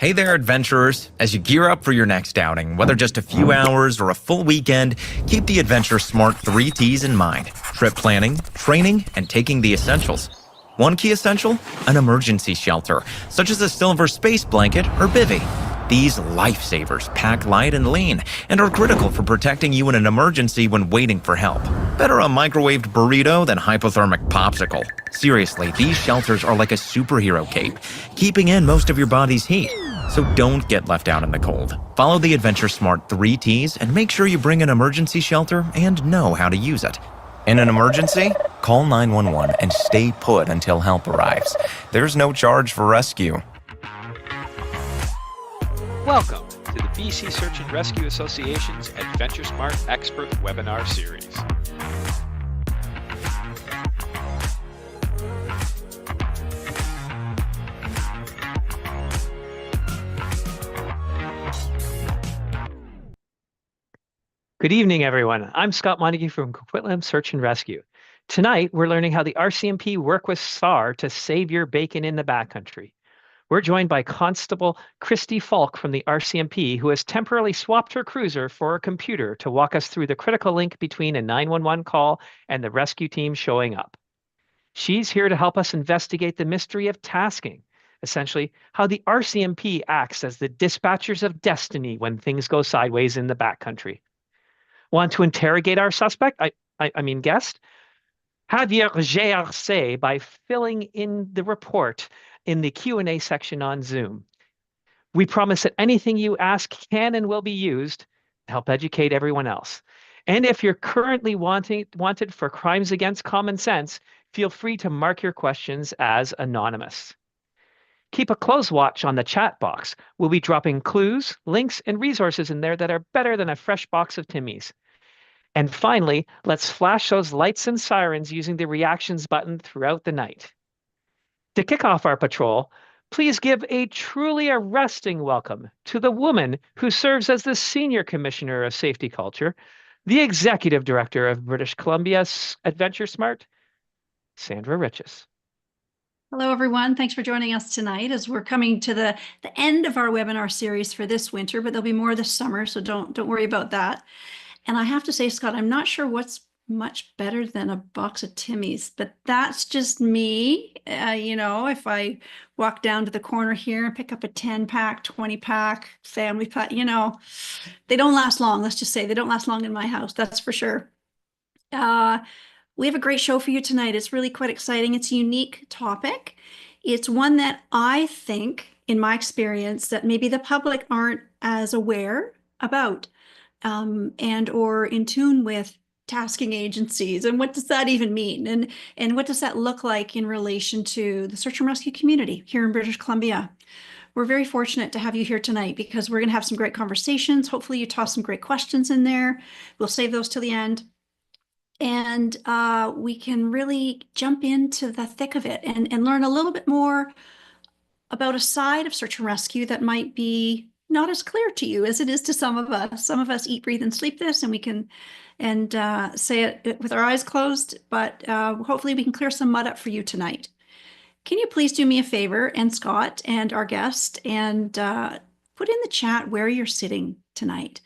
Hey there, adventurers! As you gear up for your next outing, whether just a few hours or a full weekend, keep the Adventure Smart 3 T's in mind. Trip planning, training, and taking the essentials. One key essential? An emergency shelter, such as a silver space blanket or bivvy. These lifesavers pack light and lean and are critical for protecting you in an emergency when waiting for help. Better a microwaved burrito than hypothermic popsicle. Seriously, these shelters are like a superhero cape, keeping in most of your body's heat. So don't get left out in the cold. Follow the Adventure Smart 3 T's and make sure you bring an emergency shelter and know how to use it. In an emergency, call 911 and stay put until help arrives. There's no charge for rescue. Welcome to the BC Search and Rescue Association's Adventure Smart Expert Webinar Series. Good evening, everyone. I'm Scott Montague from Coquitlam Search and Rescue. Tonight, we're learning how the RCMP work with SAR to save your bacon in the backcountry. We're joined by Constable Christy Falk from the RCMP, who has temporarily swapped her cruiser for a computer to walk us through the critical link between a 911 call and the rescue team showing up. She's here to help us investigate the mystery of tasking, essentially how the RCMP acts as the dispatchers of destiny when things go sideways in the backcountry. Want to interrogate our suspect? I mean guest? Have your GRC by filling in the report in the Q&A section on Zoom. We promise that anything you ask can and will be used to help educate everyone else. And if you're currently wanted for crimes against common sense, feel free to mark your questions as anonymous. Keep a close watch on the chat box. We'll be dropping clues, links, and resources in there that are better than a fresh box of Timmy's. And finally, let's flash those lights and sirens using the reactions button throughout the night. To kick off our patrol, please give a truly arresting welcome to the woman who serves as the Senior Commissioner of Safety Culture, the Executive Director of British Columbia's Adventure Smart, Sandra Riches. Hello, everyone. Thanks for joining us tonight as we're coming to the end of our webinar series for this winter, but there'll be more this summer, so don't worry about that. And I have to say, Scott, I'm not sure what's much better than a box of Timmy's, but that's just me. If I walk down to the corner here and pick up a 10-pack, 20-pack, family pack, they don't last long. Let's just say they don't last long in my house. That's for sure. We have a great show for you tonight. It's really quite exciting. It's a unique topic. It's one that I think, in my experience, that maybe the public aren't as aware about and or in tune with tasking agencies. And what does that even mean? And what does that look like in relation to the search and rescue community here in British Columbia? We're very fortunate to have you here tonight because we're going to have some great conversations. Hopefully you toss some great questions in there. We'll save those till the end. And we can really jump into the thick of it and learn a little bit more about a side of search and rescue that might be not as clear to you as it is to some of us. Some of us eat, breathe, and sleep this, and we can say it with our eyes closed, but hopefully we can clear some mud up for you tonight. Can you please do me a favor, and Scott and our guest, and put in the chat where you're sitting tonight.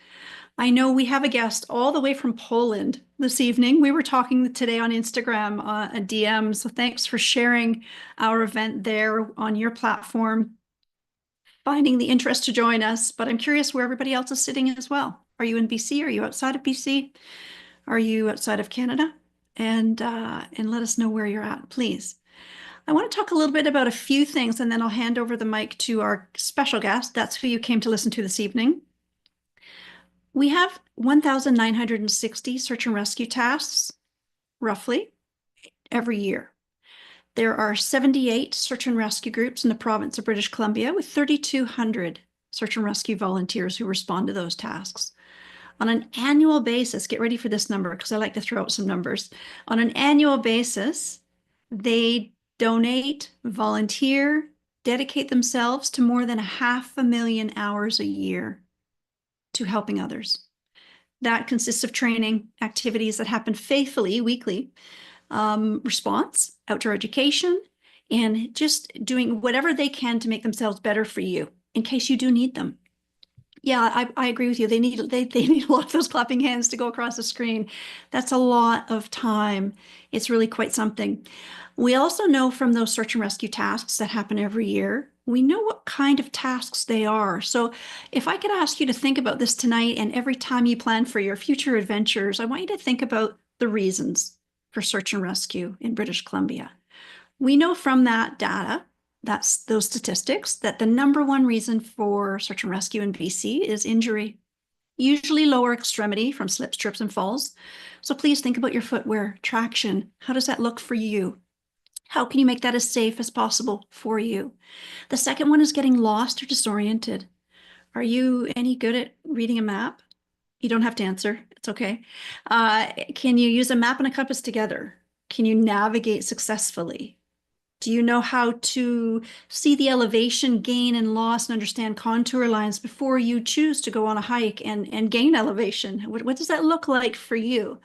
I know we have a guest all the way from Poland this evening. We were talking today on Instagram, a DM, so thanks for sharing our event there on your platform, finding the interest to join us. But I'm curious where everybody else is sitting as well. Are you in BC? Are you outside of BC? Are you outside of Canada? And let us know where you're at, please. I want to talk a little bit about a few things, and then I'll hand over the mic to our special guest. That's who you came to listen to this evening. We have 1,960 search and rescue tasks, roughly, every year. There are 78 search and rescue groups in the province of British Columbia with 3,200 search and rescue volunteers who respond to those tasks. On an annual basis, get ready for this number because I like to throw out some numbers. On an annual basis, they donate, volunteer, dedicate themselves to more than 500,000 hours a year to helping others. That consists of training, activities that happen faithfully, weekly, response, outdoor education, and just doing whatever they can to make themselves better for you in case you do need them. Yeah, I agree with you. They need a lot of those clapping hands to go across the screen. That's a lot of time. It's really quite something. We also know from those search and rescue tasks that happen every year, we know what kind of tasks they are. So if I could ask you to think about this tonight and every time you plan for your future adventures, I want you to think about the reasons for search and rescue in British Columbia. We know from that data, that's those statistics, that the number one reason for search and rescue in BC is injury, usually lower extremity from slips, trips, and falls. So please think about your footwear, traction. How does that look for you? How can you make that as safe as possible for you? The second one is getting lost or disoriented. Are you any good at reading a map? You don't have to answer. It's okay. Can you use a map and a compass together? Can you navigate successfully? Do you know how to see the elevation gain and loss and understand contour lines before you choose to go on a hike and gain elevation? What does that look like for you?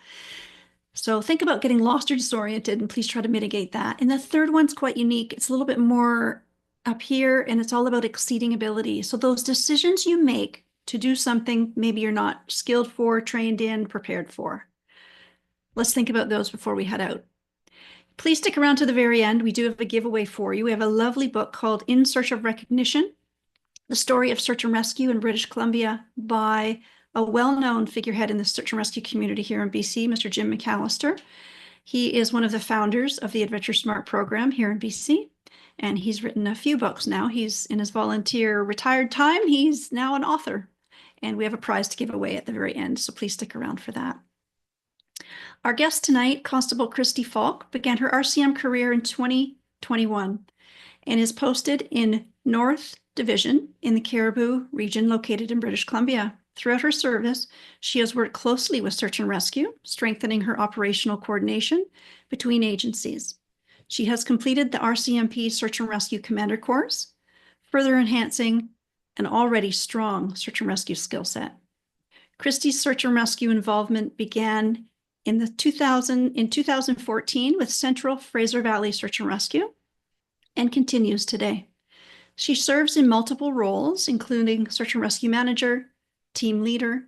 So think about getting lost or disoriented, and please try to mitigate that. And the third one's quite unique. It's a little bit more up here, and it's all about exceeding ability. So those decisions you make to do something maybe you're not skilled for, trained in, prepared for. Let's think about those before we head out. Please stick around to the very end. We do have a giveaway for you. We have a lovely book called In Search of Recognition, the story of search and rescue in British Columbia by a well-known figurehead in the search and rescue community here in BC, Mr. Jim McAllister. He is one of the founders of the Adventure Smart program here in BC, and he's written a few books now. He's in his volunteer retired time. He's now an author, and we have a prize to give away at the very end, so please stick around for that. Our guest tonight, Constable Christy Falk, began her RCM career in 2021 and is posted in North Division in the Cariboo region located in British Columbia. Throughout her service, she has worked closely with search and rescue, strengthening her operational coordination between agencies. She has completed the RCMP Search and Rescue Commander course, further enhancing an already strong search and rescue skill set. Christy's search and rescue involvement began in 2014 with Central Fraser Valley Search and Rescue and continues today. She serves in multiple roles, including search and rescue manager, team leader,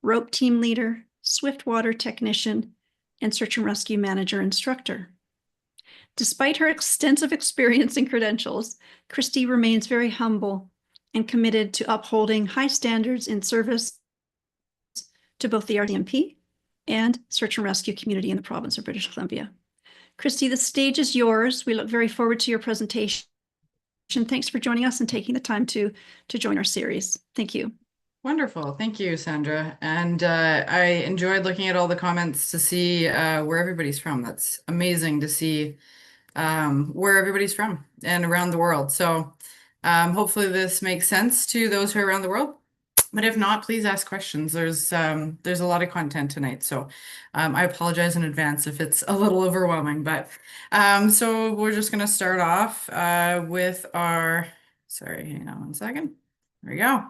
rope team leader, swiftwater technician, and search and rescue manager instructor. Despite her extensive experience and credentials, Christy remains very humble and committed to upholding high standards in service to both the RCMP and search and rescue community in the province of British Columbia. Christy, the stage is yours. We look very forward to your presentation. Thanks for joining us and taking the time to join our series. Thank you. Wonderful. Thank you, Sandra. And I enjoyed looking at all the comments to see where everybody's from. That's amazing to see where everybody's from and around the world. So hopefully this makes sense to those who are around the world. But if not, please ask questions. There's a lot of content tonight, so I apologize in advance if it's a little overwhelming. But so we're just going to start off with our, sorry, hang on one second. There we go.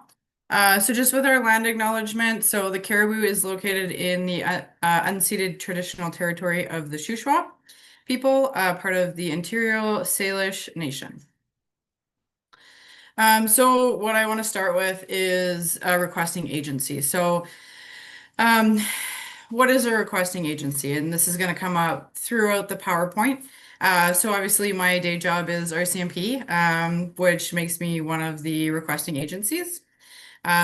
So just with our land acknowledgement, so the Cariboo is located in the unceded traditional territory of the Shuswap people, part of the Interior Salish Nation. So what I want to start with is a requesting agency. So what is a requesting agency? And this is going to come up throughout the PowerPoint. So obviously my day job is RCMP, which makes me one of the requesting agencies.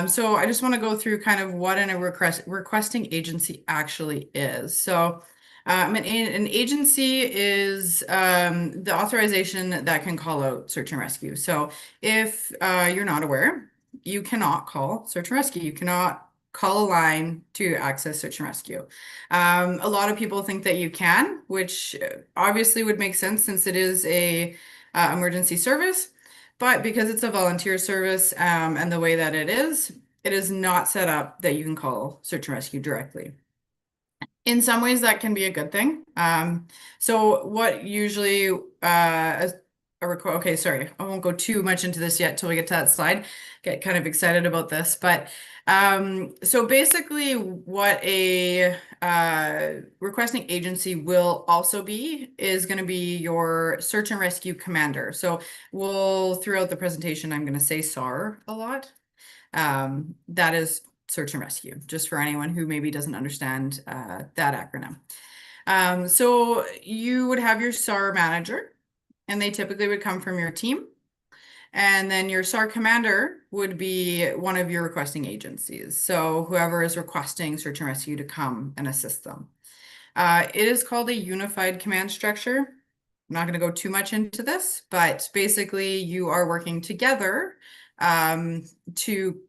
So I just want to go through kind of what a requesting agency actually is. So an agency is the authorization that can call out search and rescue. So if you're not aware, you cannot call search and rescue. You cannot call a line to access search and rescue. A lot of people think that you can, which obviously would make sense since it is a emergency service. But because it's a volunteer service and the way that it is not set up that you can call search and rescue directly. In some ways, that can be a good thing. So what usually a okay, sorry, I won't go too much into this yet till we get to that slide. Get kind of excited about this, but so basically what a requesting agency will also be is going to be your search and rescue commander. So throughout the presentation, I'm going to say SAR a lot. That is search and rescue, just for anyone who maybe doesn't understand that acronym. So you would have your SAR manager, and they typically would come from your team. And then your SAR commander would be one of your requesting agencies. So whoever is requesting search and rescue to come and assist them. It is called a unified command structure. I'm not going to go too much into this, but basically you are working together to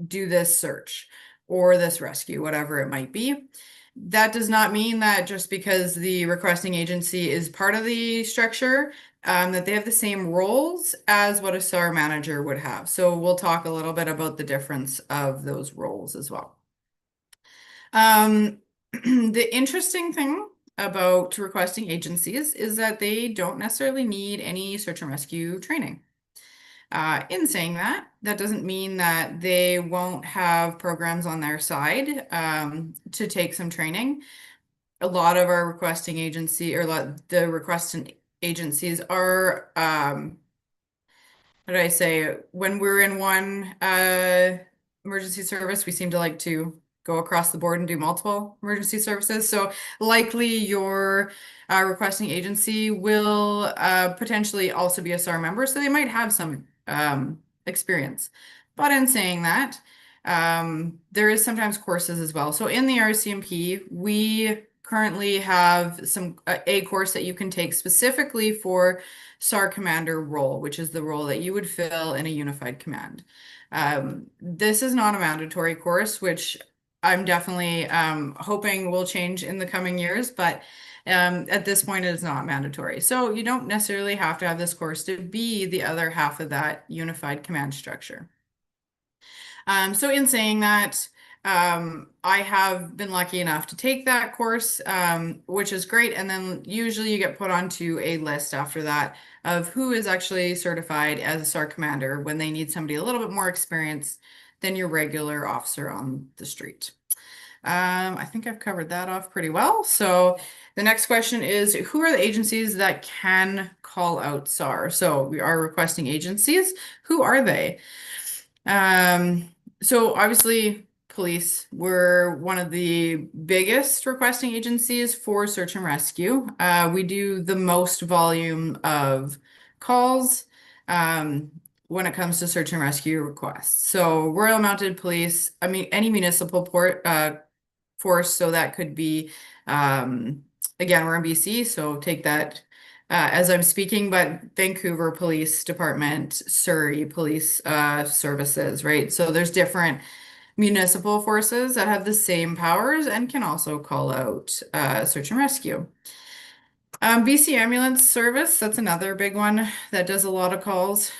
do this search or this rescue, whatever it might be. That does not mean that just because the requesting agency is part of the structure, that they have the same roles as what a SAR manager would have. So we'll talk a little bit about the difference of those roles as well. The interesting thing about requesting agencies is that they don't necessarily need any search and rescue training. In saying that, that doesn't mean that they won't have programs on their side to take some training. A lot of our requesting agency or the requesting agencies are, how do I say, when we're in one emergency service, we seem to like to go across the board and do multiple emergency services. So likely your requesting agency will potentially also be a SAR member, so they might have some experience. But in saying that, there is sometimes courses as well. So in the RCMP, we currently have a course that you can take specifically for SAR commander role, which is the role that you would fill in a unified command. This is not a mandatory course, which I'm definitely hoping will change in the coming years, but at this point it is not mandatory. So you don't necessarily have to have this course to be the other half of that unified command structure. So in saying that, I have been lucky enough to take that course, which is great. And then usually you get put onto a list after that of who is actually certified as a SAR commander when they need somebody a little bit more experienced than your regular officer on the street. I think I've covered that off pretty well. So the next question is, who are the agencies that can call out SAR? So we are requesting agencies. Who are they? So obviously police were one of the biggest requesting agencies for search and rescue. We do the most volume of calls when it comes to search and rescue requests. So Royal Mounted Police, I mean, any municipal force, so that could be, again, we're in BC, so take that as I'm speaking, but Vancouver Police Department, Surrey Police Services, right? So there's different municipal forces that have the same powers and can also call out search and rescue. BC Ambulance Service, that's another big one that does a lot of calls.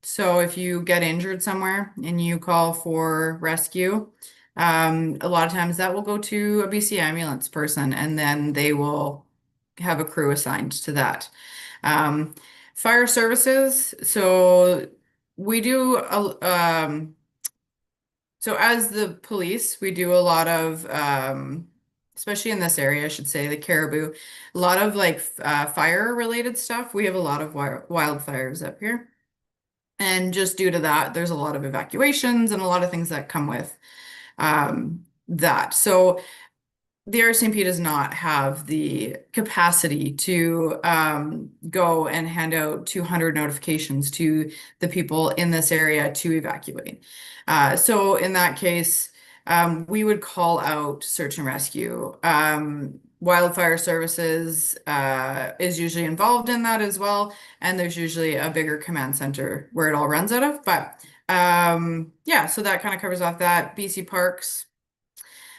So if you get injured somewhere and you call for rescue, a lot of times that will go to a BC ambulance person, and then they will have a crew assigned to that. Fire services, so we do so as the police, we do a lot of especially in this area, I should say, the Caribou, a lot of like fire related stuff. We have a lot of wildfires up here. And just due to that, there's a lot of evacuations and a lot of things that come with that. So the RCMP does not have the capacity to go and hand out 200 notifications to the people in this area to evacuate. So in that case, we would call out search and rescue. Wildfire services is usually involved in that as well. And there's usually a bigger command center where it all runs out of. But yeah, so that kind of covers off that. BC Parks.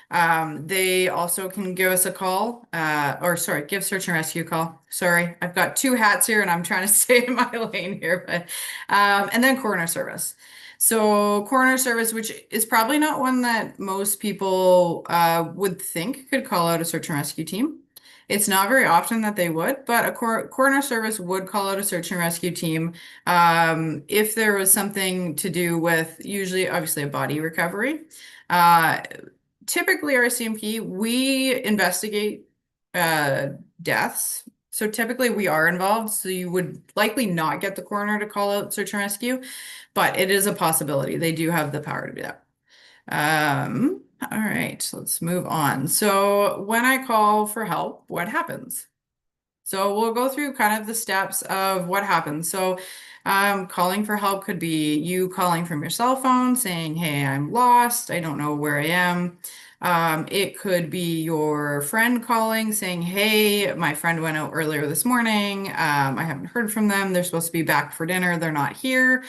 They also can give us a call, give search and rescue a call. Sorry, I've got two hats here and I'm trying to stay in my lane here, but, and then coroner service. So coroner service, which is probably not one that most people would think could call out a search and rescue team. It's not very often that they would, but a coroner service would call out a search and rescue team if there was something to do with usually, obviously, a body recovery. Typically, RCMP, we investigate deaths. So typically we are involved. So you would likely not get the coroner to call out search and rescue, but it is a possibility. They do have the power to do that. All right, let's move on. So when I call for help, what happens? So we'll go through kind of the steps of what happens. So calling for help could be you calling from your cell phone saying, hey, I'm lost. I don't know where I am. It could be your friend calling saying, hey, my friend went out earlier this morning. I haven't heard from them. They're supposed to be back for dinner. They're not here.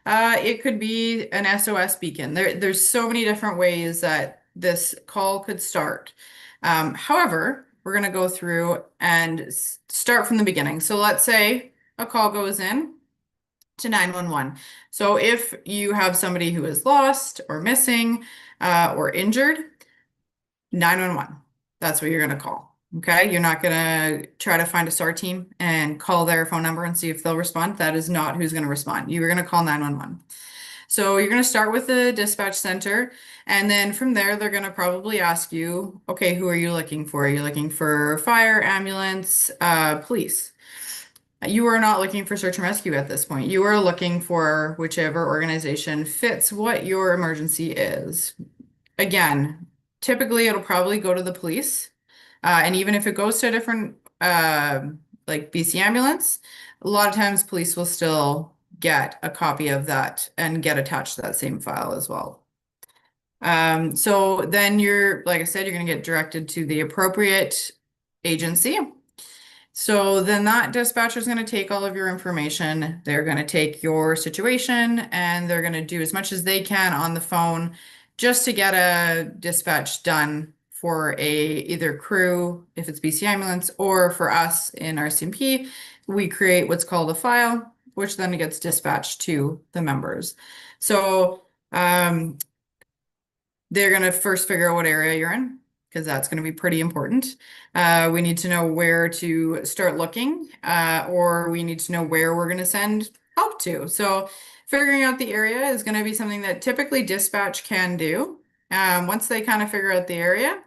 It could be an SOS beacon. There's so many different ways that this call could start. However, we're going to go through and start from the beginning. So let's say a call goes in to 911. So if you have somebody who is lost or missing or injured, 911. That's what you're going to call. Okay. You're not going to try to find a SAR team and call their phone number and see if they'll respond. That is not who's going to respond. You're going to call 911. So you're going to start with the dispatch center. And then from there, they're going to probably ask you, okay, who are you looking for? Are you looking for fire, ambulance, police? You are not looking for search and rescue at this point. You are looking for whichever organization fits what your emergency is. Again, typically it'll probably go to the police. And even if it goes to a different, like BC ambulance, a lot of times police will still get a copy of that and get attached to that same file as well. So then like I said, you're going to get directed to the appropriate agency. So then that dispatcher is going to take all of your information. They're going to take your situation and they're going to do as much as they can on the phone just to get a dispatch done for either crew, if it's BC ambulance, or for us in RCMP. We create what's called a file, which then gets dispatched to the members. So they're going to first figure out what area you're in, because that's going to be pretty important. We need to know where to start looking, or we need to know where we're going to send help to. So figuring out the area is going to be something that typically dispatch can do. Once they kind of figure out the area,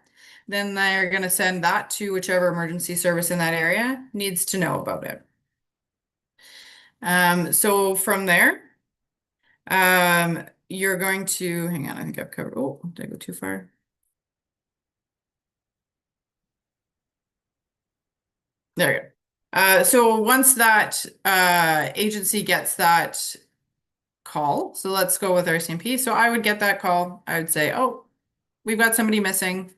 then they're going to send that to whichever emergency service in that area needs to know about it. So from there, you're going to, hang on, I think I've covered, oh, did I go too far? There you go. So once that agency gets that call, so let's go with RCMP. So I would get that call. I would say, oh, we've got somebody missing.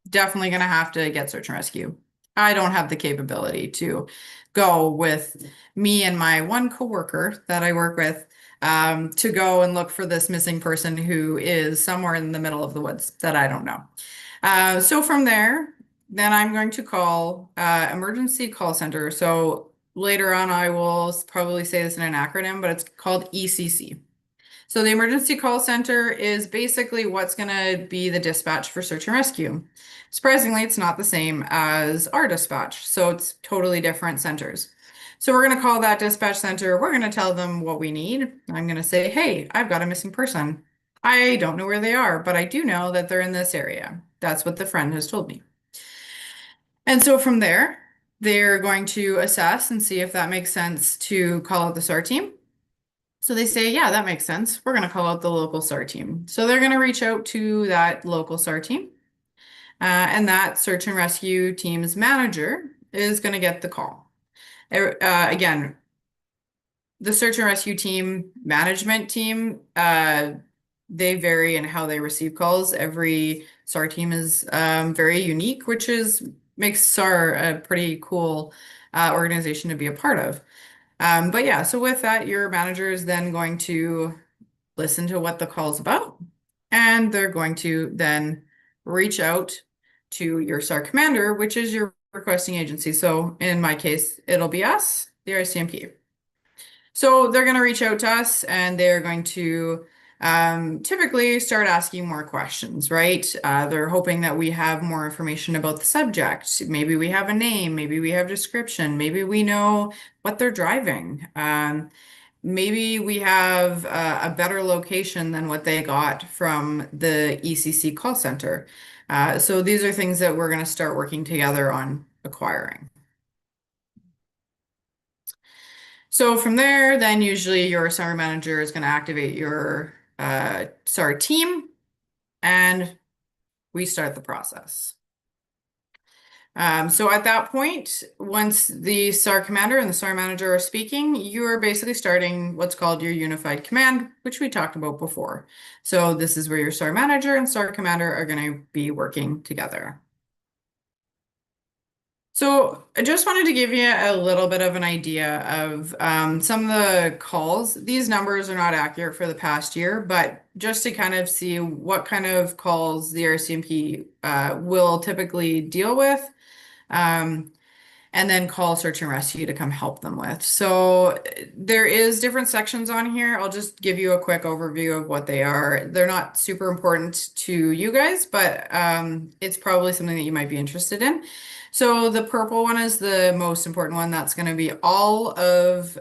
Definitely going to have to get search and rescue. I don't have the capability to go with me and my one coworker that I work with to go and look for this missing person who is somewhere in the middle of the woods that I don't know. So from there, then I'm going to call emergency call center. So later on, I will probably say this in an acronym, but it's called ECC. So the emergency call center is basically what's going to be the dispatch for search and rescue. Surprisingly, it's not the same as our dispatch. So it's totally different centers. So we're going to call that dispatch center. We're going to tell them what we need. I'm going to say, hey, I've got a missing person. I don't know where they are, but I do know that they're in this area. That's what the friend has told me. And so from there, they're going to assess and see if that makes sense to call out the SAR team. So they say, yeah, that makes sense. We're going to call out the local SAR team. So they're going to reach out to that local SAR team. And that search and rescue team's manager is going to get the call. Again, the search and rescue team, management team, they vary in how they receive calls. Every SAR team is very unique, which makes SAR a pretty cool organization to be a part of. But yeah, so with that, your manager is then going to listen to what the call's about, and they're going to then reach out to your SAR commander, which is your requesting agency. So in my case, it'll be us, the RCMP. So they're going to reach out to us and they're going to typically start asking more questions, right? They're hoping that we have more information about the subject. Maybe we have a name, maybe we have description, maybe we know what they're driving. Maybe we have a better location than what they got from the ECC call center. So these are things that we're going to start working together on acquiring. So from there, then usually your SAR manager is going to activate your SAR team, and we start the process. So at that point, once the SAR commander and the SAR manager are speaking, you are basically starting what's called your unified command, which we talked about before. So this is where your SAR manager and SAR commander are going to be working together. So I just wanted to give you a little bit of an idea of some of the calls. These numbers are not accurate for the past year, but just to kind of see what kind of calls the RCMP will typically deal with. And then call search and rescue to come help them with. So there is different sections on here. I'll just give you a quick overview of what they are. They're not super important to you guys, but it's probably something that you might be interested in. So the purple one is the most important one. That's going to be all of,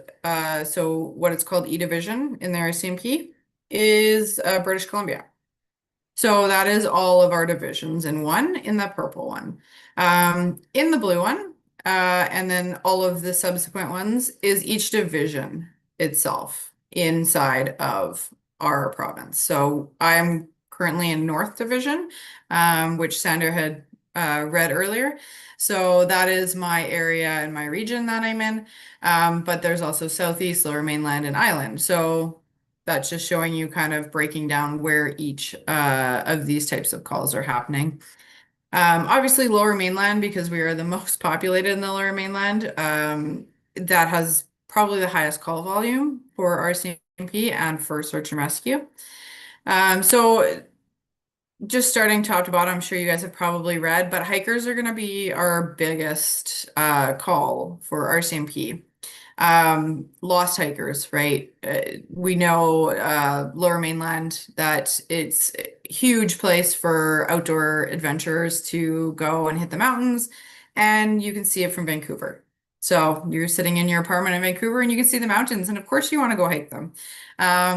so what it's called E Division in the RCMP is British Columbia. So that is all of our divisions in one, in the purple one. In the blue one, and then all of the subsequent ones is each division itself inside of our province. So I'm currently in North Division, which Sandra had read earlier. So that is my area and my region that I'm in. But there's also Southeast, Lower Mainland, and Island. So that's just showing you kind of breaking down where each of these types of calls are happening. Obviously, Lower Mainland, because we are the most populated in the Lower Mainland, that has probably the highest call volume for RCMP and for search and rescue. So just starting top to bottom, I'm sure you guys have probably read, but hikers are going to be our biggest call for RCMP. Lost hikers, right? We know Lower Mainland that it's a huge place for outdoor adventurers to go and hit the mountains, and you can see it from Vancouver. So you're sitting in your apartment in Vancouver and you can see the mountains, and of course you want to go hike them.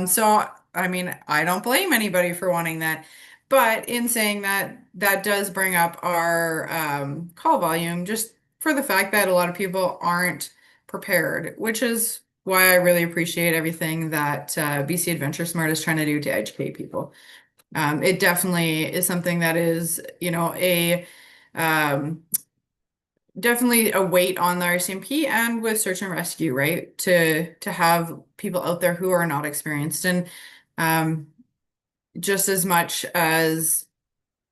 So I mean, I don't blame anybody for wanting that. But in saying that, that does bring up our call volume just for the fact that a lot of people aren't prepared, which is why I really appreciate everything that BC Adventure Smart is trying to do to educate people. It definitely is something that is, you know, definitely a weight on the RCMP and with search and rescue, right? To have people out there who are not experienced, and just as much as,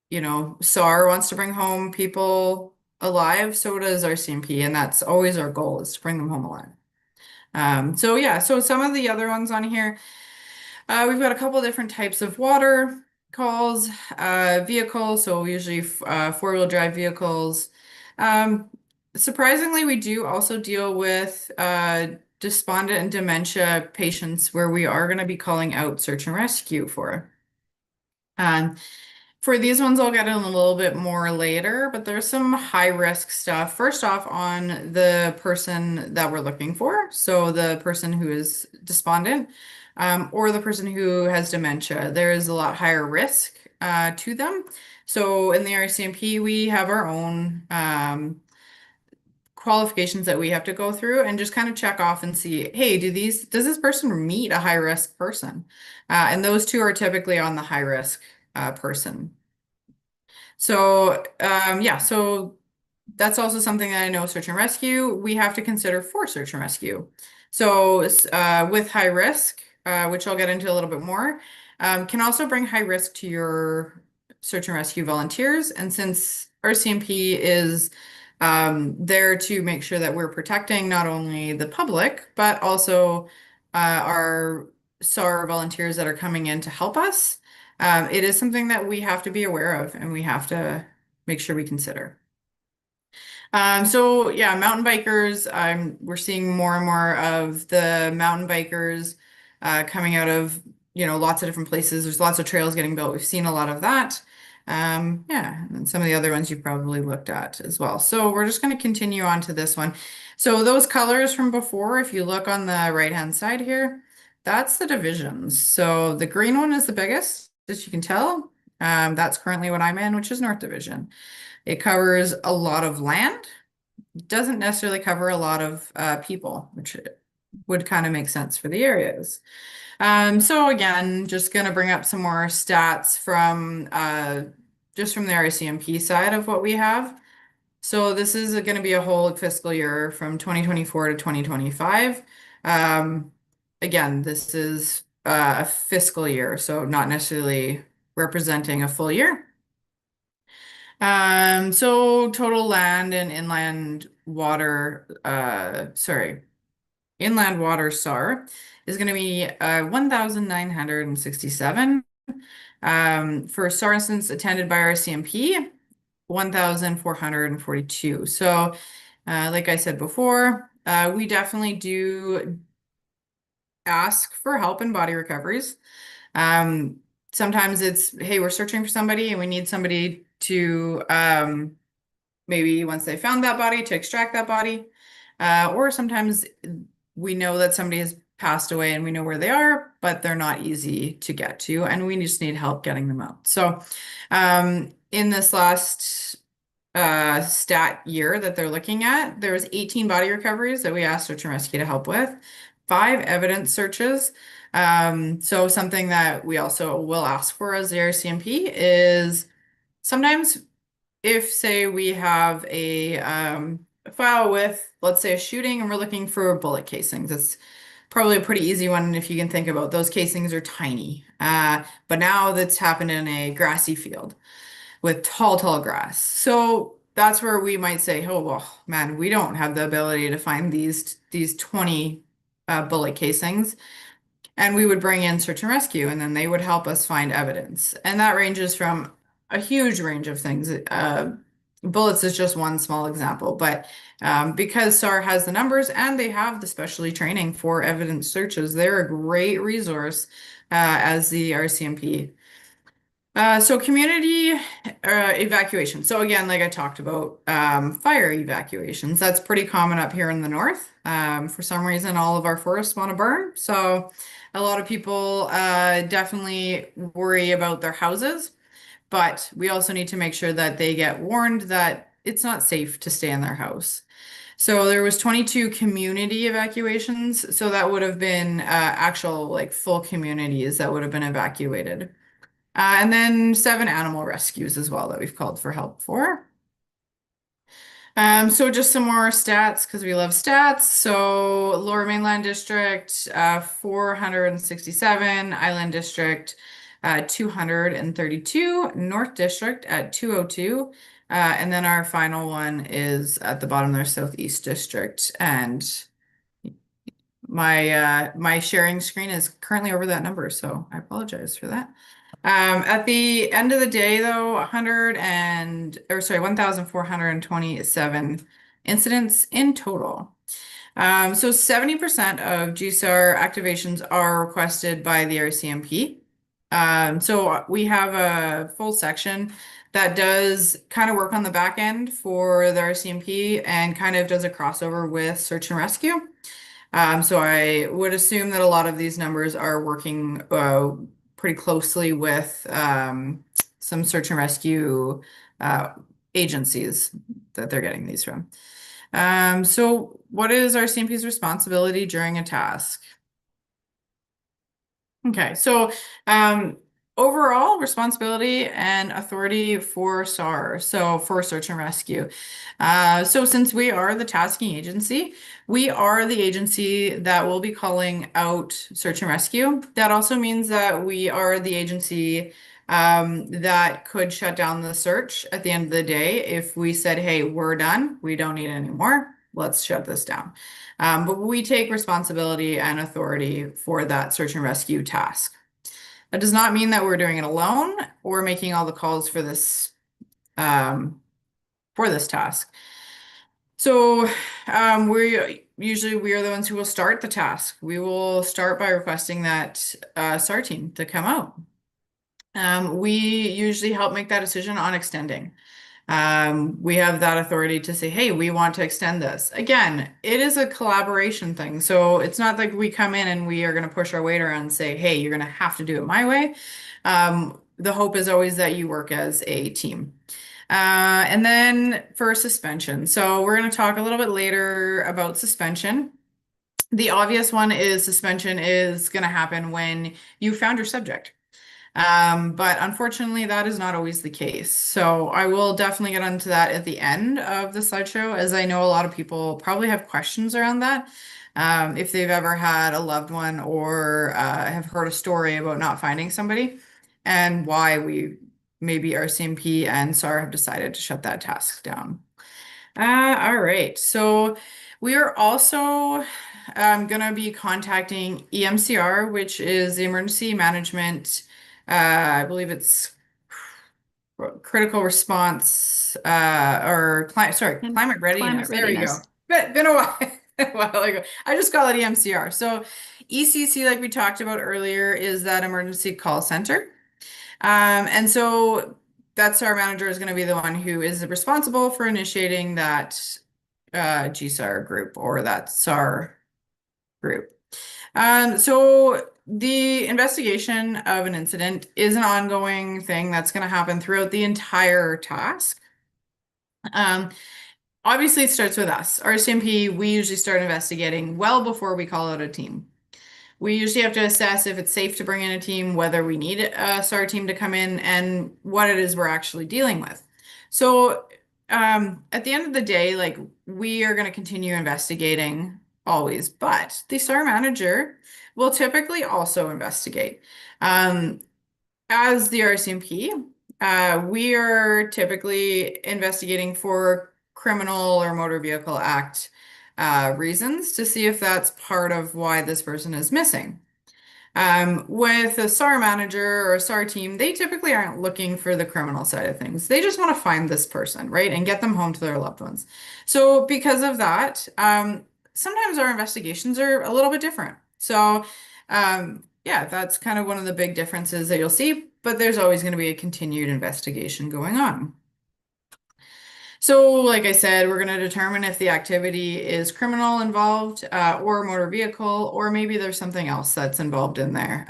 you know, SAR wants to bring home people alive, so does RCMP, and that's always our goal, is to bring them home alive. So yeah, so some of the other ones on here, we've got a couple different types of water calls, vehicles, so usually four-wheel drive vehicles. Surprisingly, we do also deal with despondent and dementia patients where we are going to be calling out search and rescue for. For these ones, I'll get in a little bit more later, but there's some high risk stuff. First off, on the person that we're looking for. So the person who is despondent, or the person who has dementia, there is a lot higher risk to them. So in the RCMP, we have our own qualifications that we have to go through and just kind of check off and see, hey, does this person meet a high risk person? And those two are typically on the high risk person. So yeah, so that's also something that I know search and rescue, we have to consider for search and rescue. So with high risk, which I'll get into a little bit more, can also bring high risk to your search and rescue volunteers. And since RCMP is there to make sure that we're protecting not only the public, but also our SAR volunteers that are coming in to help us, it is something that we have to be aware of and we have to make sure we consider. So yeah, mountain bikers, we're seeing more and more of the mountain bikers coming out of lots of different places. There's lots of trails getting built. We've seen a lot of that. Yeah, and some of the other ones you've probably looked at as well. So we're just going to continue on to this one. So those colors from before, if you look on the right-hand side here, that's the divisions. So the green one is the biggest, as you can tell. That's currently what I'm in, which is North Division. It covers a lot of land. It doesn't necessarily cover a lot of people, which would kind of make sense for the areas. So again, just going to bring up some more stats from just from the RCMP side of what we have. So this is going to be a whole fiscal year from 2024 to 2025. Again, this is a fiscal year, so not necessarily representing a full year. So total land and inland water, inland water SAR is going to be 1,967. For SAR instance attended by RCMP, 1,442. So, like I said before, we definitely do ask for help in body recoveries. Sometimes it's, hey, we're searching for somebody and we need somebody to maybe once they found that body to extract that body. Or sometimes we know that somebody has passed away and we know where they are, but they're not easy to get to, and we just need help getting them out. So in this last stat year that they're looking at, there was 18 body recoveries that we asked Search and Rescue to help with, 5 evidence searches. So something that we also will ask for as the RCMP is sometimes if, say, we have a file with, let's say, a shooting and we're looking for bullet casings, it's probably a pretty easy one if you can think about those casings are tiny. But now that's happened in a grassy field with tall grass. So that's where we might say, oh, well, man, we don't have the ability to find these 20 bullet casings. And we would bring in Search and Rescue, and then they would help us find evidence. And that ranges from a huge range of things. Bullets is just one small example, but because SAR has the numbers and they have the specialty training for evidence searches, they're a great resource as the RCMP. So community evacuation. So again, like I talked about, fire evacuations, that's pretty common up here in the north. For some reason, all of our forests want to burn. So a lot of people definitely worry about their houses, but we also need to make sure that they get warned that it's not safe to stay in their house. So there was 22 community evacuations. So that would have been actual like full communities that would have been evacuated. And then 7 animal rescues as well that we've called for help for. So just some more stats because we love stats. So Lower Mainland District, 467, Island District, 232, North District at 202. And then our final one is at the bottom there, Southeast District. And my sharing screen is currently over that number, so I apologize for that. At the end of the day, though, 1,427 incidents in total. So 70% of GSAR activations are requested by the RCMP. So we have a full section that does kind of work on the back end for the RCMP and kind of does a crossover with Search and Rescue. So I would assume that a lot of these numbers are working pretty closely with some Search and Rescue agencies that they're getting these from. So what is RCMP's responsibility during a task? Okay, so overall responsibility and authority for SAR, so for Search and Rescue. So since we are the tasking agency, we are the agency that will be calling out Search and Rescue. That also means that we are the agency that could shut down the search at the end of the day if we said, hey, we're done, we don't need any more, let's shut this down. But we take responsibility and authority for that Search and Rescue task. That does not mean that we're doing it alone or making all the calls for this task. So usually we are the ones who will start the task. We will start by requesting that SAR team to come out. We usually help make that decision on extending. We have that authority to say, hey, we want to extend this. Again, it is a collaboration thing. So it's not like we come in and we are going to push our weight around and say, hey, you're going to have to do it my way. The hope is always that you work as a team. And then for suspension. So we're going to talk a little bit later about suspension. The obvious one is suspension is going to happen when you found your subject. But unfortunately, that is not always the case. So I will definitely get onto that at the end of the slideshow, as I know a lot of people probably have questions around that. If they've ever had a loved one or have heard a story about not finding somebody and why maybe RCMP and SAR have decided to shut that task down. All right, so we are also going to be contacting EMCR, which is the Emergency Management, I believe it's critical response or climate readiness. There we go. Been a while, a while ago. I just call it EMCR. So ECC, like we talked about earlier, is that emergency call center. And so that SAR manager is going to be the one who is responsible for initiating that GSAR group or that SAR group. So the investigation of an incident is an ongoing thing that's going to happen throughout the entire task. Obviously, it starts with us. RCMP, we usually start investigating well before we call out a team. We usually have to assess if it's safe to bring in a team, whether we need a SAR team to come in, and what it is we're actually dealing with. So at the end of the day, like, we are going to continue investigating always, but the SAR manager will typically also investigate. As the RCMP, we are typically investigating for criminal or motor vehicle act reasons to see if that's part of why this person is missing. With a SAR manager or a SAR team, they typically aren't looking for the criminal side of things. They just want to find this person, right? And get them home to their loved ones. So because of that, sometimes our investigations are a little bit different. So yeah, that's kind of one of the big differences that you'll see, but there's always going to be a continued investigation going on. So, like I said, we're going to determine if the activity is criminal involved or motor vehicle, or maybe there's something else that's involved in there.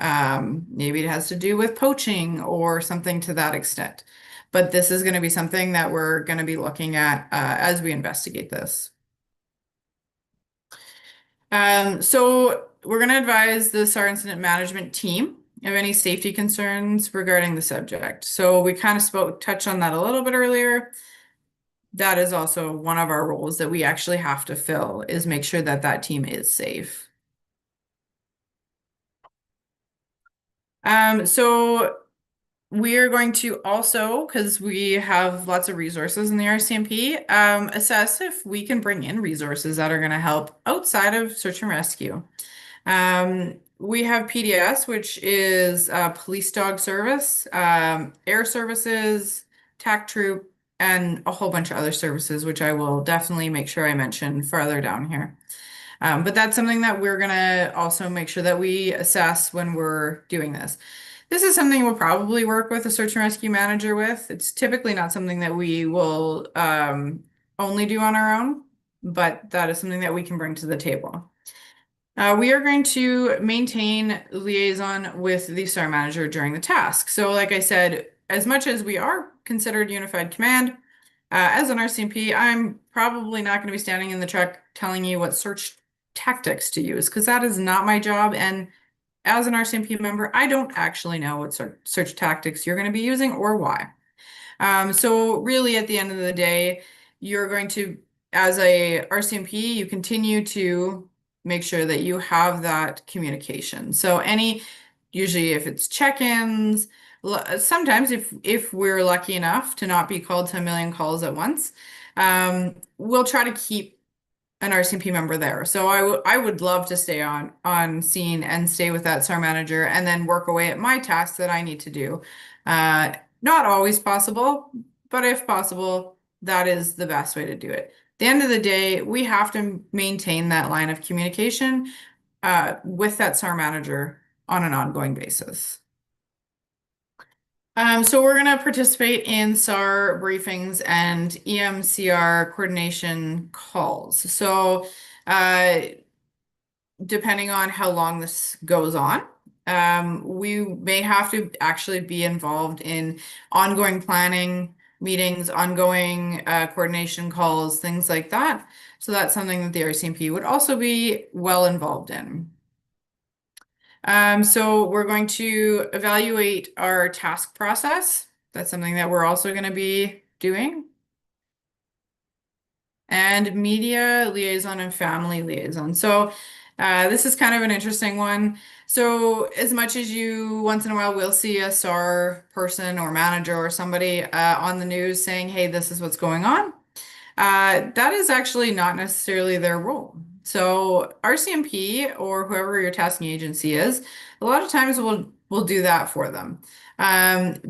Maybe it has to do with poaching or something to that extent. But this is going to be something that we're going to be looking at as we investigate this. So we're going to advise the SAR incident management team of any safety concerns regarding the subject. So we kind of touched on that a little bit earlier. That is also one of our roles that we actually have to fill, is make sure that that team is safe. So we are going to also, because we have lots of resources in the RCMP, assess if we can bring in resources that are going to help outside of search and rescue. We have PDS, which is police dog service, air services, TAC troop, and a whole bunch of other services, which I will definitely make sure I mention farther down here. But that's something that we're going to also make sure that we assess when we're doing this. This is something we'll probably work with a search and rescue manager with. It's typically not something that we will only do on our own, but that is something that we can bring to the table. We are going to maintain liaison with the SAR manager during the task. So like I said, as much as we are considered unified command, as an RCMP, I'm probably not going to be standing in the truck telling you what search tactics to use, because that is not my job. And as an RCMP member, I don't actually know what search tactics you're going to be using or why. So really, at the end of the day, you're going to, as a RCMP, you continue to make sure that you have that communication. So usually if it's check-ins, sometimes if we're lucky enough to not be called to a million calls at once, we'll try to keep an RCMP member there. So I would love to stay on scene and stay with that SAR manager and then work away at my tasks that I need to do. Not always possible, but if possible, that is the best way to do it. the end of the day, we have to maintain that line of communication with that SAR manager on an ongoing basis. So we're going to participate in SAR briefings and EMCR coordination calls. So depending on how long this goes on, we may have to actually be involved in ongoing planning meetings, ongoing coordination calls, things like that. So that's something that the RCMP would also be well involved in. So we're going to evaluate our task process. That's something that we're also going to be doing. And media liaison and family liaison. So this is kind of an interesting one. So as much as you once in a while will see a SAR person or manager or somebody on the news saying, hey, this is what's going on, that is actually not necessarily their role. So RCMP or whoever your tasking agency is, a lot of times will do that for them.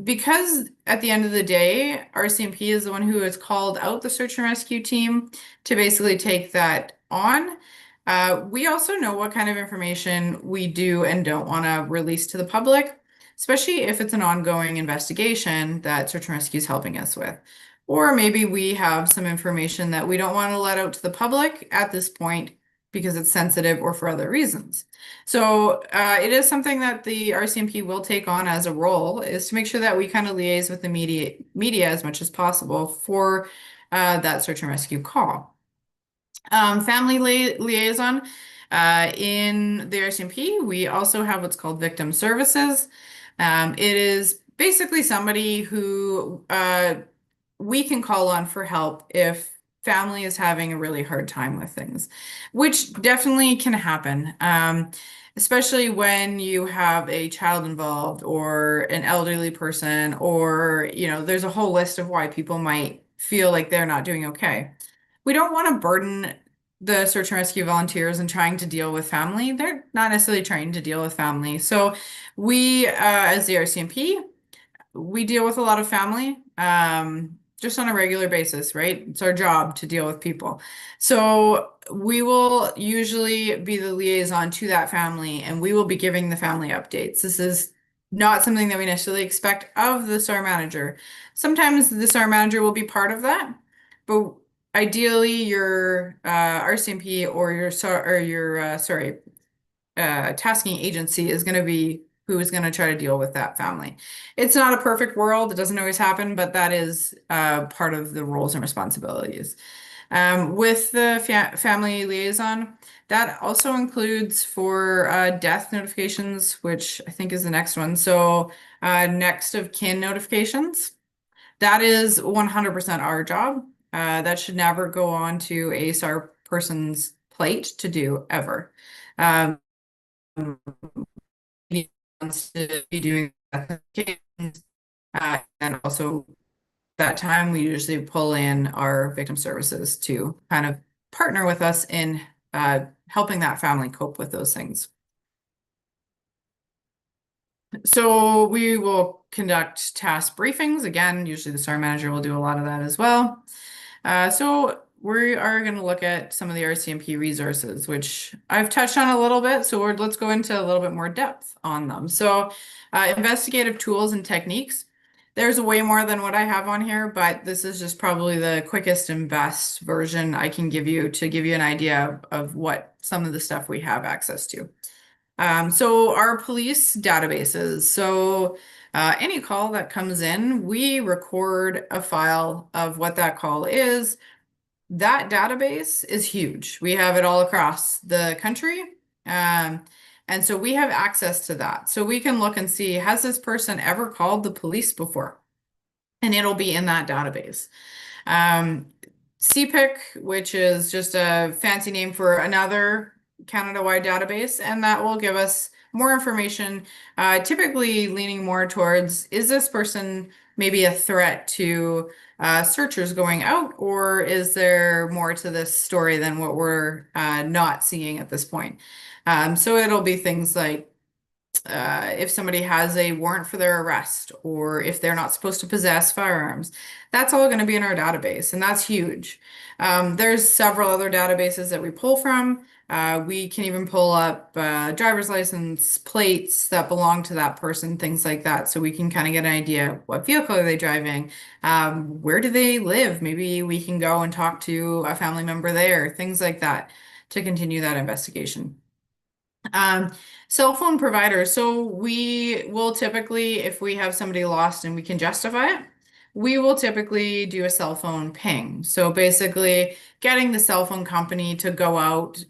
Because at the end of the day, RCMP is the one who has called out the search and rescue team to basically take that on. We also know what kind of information we do and don't want to release to the public, especially if it's an ongoing investigation that search and rescue is helping us with. Or maybe we have some information that we don't want to let out to the public at this point because it's sensitive or for other reasons. So it is something that the RCMP will take on as a role, is to make sure that we kind of liaise with the media as much as possible for that search and rescue call. Family liaison. In the RCMP, we also have what's called victim services. It is basically somebody who we can call on for help if family is having a really hard time with things, which definitely can happen, especially when you have a child involved or an elderly person, or, there's a whole list of why people might feel like they're not doing okay. We don't want to burden the search and rescue volunteers in trying to deal with family. They're not necessarily trained to deal with family. So we, as the RCMP, we deal with a lot of family, just on a regular basis, right? It's our job to deal with people. So we will usually be the liaison to that family, and we will be giving the family updates. This is not something that we necessarily expect of the SAR manager. Sometimes the SAR manager will be part of that, but ideally your RCMP or your SAR or your tasking agency is going to be who is going to try to deal with that family. It's not a perfect world. It doesn't always happen, but that is part of the roles and responsibilities. With the family liaison, that also includes for death notifications, which I think is the next one. So next of kin notifications, that is 100% our job. That should never go on to a SAR person's plate to do ever. To be doing and also that time we usually pull in our victim services to kind of partner with us in helping that family cope with those things. So we will conduct task briefings. Again, usually the SAR manager will do a lot of that as well. So we are going to look at some of the RCMP resources, which I've touched on a little bit. So let's go into a little bit more depth on them. So investigative tools and techniques. There's way more than what I have on here, but this is just probably the quickest and best version I can give you to give you an idea of what some of the stuff we have access to. So our police databases. So any call that comes in, we record a file of what that call is. That database is huge. We have it all across the country. And so we have access to that. So we can look and see, has this person ever called the police before? And it'll be in that database. CPIC, which is just a fancy name for another Canada-wide database, and that will give us more information, typically leaning more towards, is this person maybe a threat to searchers going out, or is there more to this story than what we're not seeing at this point? So it'll be things like if somebody has a warrant for their arrest or if they're not supposed to possess firearms. That's all going to be in our database, and that's huge. There's several other databases that we pull from. We can even pull up driver's license plates that belong to that person, things like that. So we can kind of get an idea what vehicle are they driving, where do they live? Maybe we can go and talk to a family member there, things like that to continue that investigation. Cell phone providers. So we will typically, if we have somebody lost and we can justify it, we will typically do a cell phone ping. So basically getting the cell phone company to go out,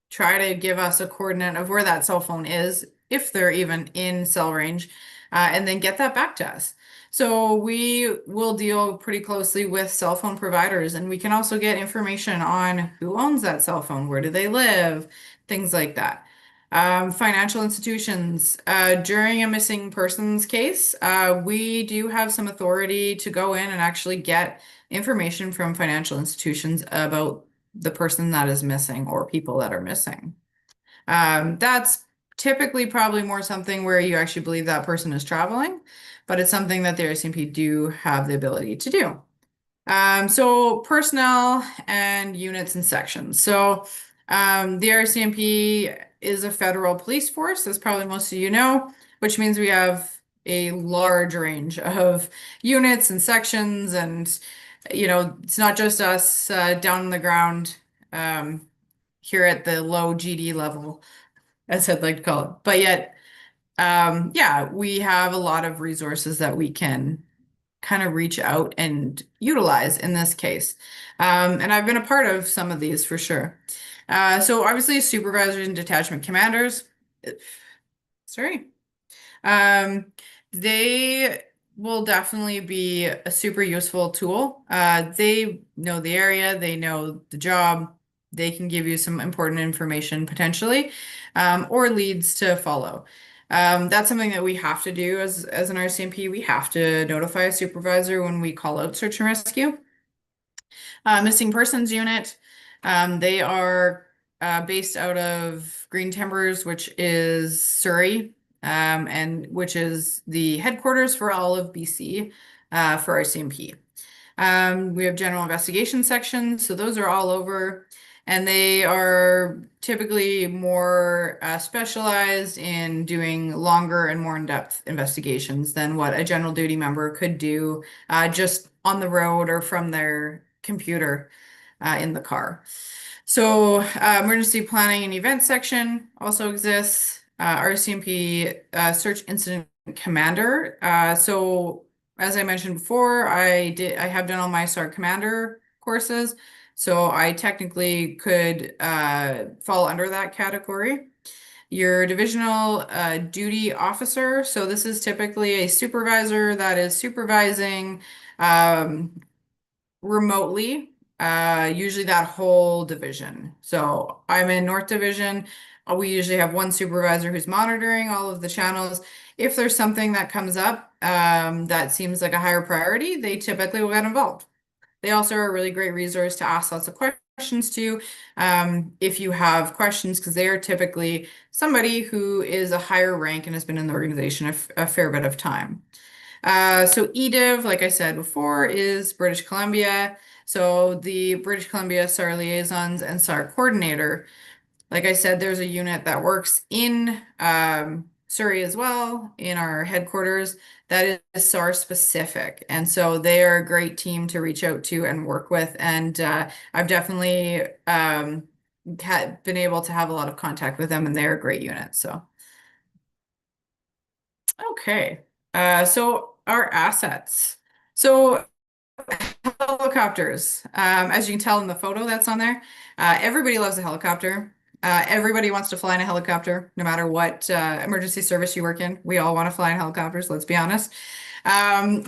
try to give us a coordinate of where that cell phone is, if they're even in cell range, and then get that back to us. So we will deal pretty closely with cell phone providers, and we can also get information on who owns that cell phone, where do they live, things like that. Financial institutions. During a missing persons case, we do have some authority to go in and actually get information from financial institutions about the person that is missing or people that are missing. That's typically probably more something where you actually believe that person is traveling, but it's something that the RCMP do have the ability to do. So personnel and units and sections. So the RCMP is a federal police force, as probably most of you know, which means we have a large range of units and sections, and it's not just us down on the ground here at the low GD level, as I'd like to call it. But yet, yeah, we have a lot of resources that we can kind of reach out and utilize in this case. And I've been a part of some of these for sure. So obviously supervisors and detachment commanders, sorry, they will definitely be a super useful tool. They know the area, they know the job, they can give you some important information potentially, or leads to follow. That's something that we have to do as an RCMP. We have to notify a supervisor when we call out search and rescue. Missing persons unit. They are based out of Green Timbers, which is Surrey, and which is the headquarters for all of BC for RCMP. We have general investigation sections, so those are all over, and they are typically more specialized in doing longer and more in-depth investigations than what a general duty member could do just on the road or from their computer in the car. So emergency planning and event section also exists. RCMP search incident commander. So as I mentioned before, I have done all my SAR commander courses, so I technically could fall under that category. Your divisional duty officer. So this is typically a supervisor that is supervising remotely, usually that whole division. So I'm in North Division. We usually have one supervisor who's monitoring all of the channels. If there's something that comes up that seems like a higher priority, they typically will get involved. They also are a really great resource to ask lots of questions to if you have questions, because they are typically somebody who is a higher rank and has been in the organization a fair bit of time. So EDIV, like I said before, is British Columbia. So the British Columbia SAR liaisons and SAR coordinator. Like I said, there's a unit that works in Surrey as well, in our headquarters, that is SAR specific. And so they are a great team to reach out to and work with. And I've definitely been able to have a lot of contact with them, and they're a great unit. So, okay. So our assets. So helicopters, as you can tell in the photo that's on there, everybody loves a helicopter. Everybody wants to fly in a helicopter, no matter what emergency service you work in. We all want to fly in helicopters, let's be honest.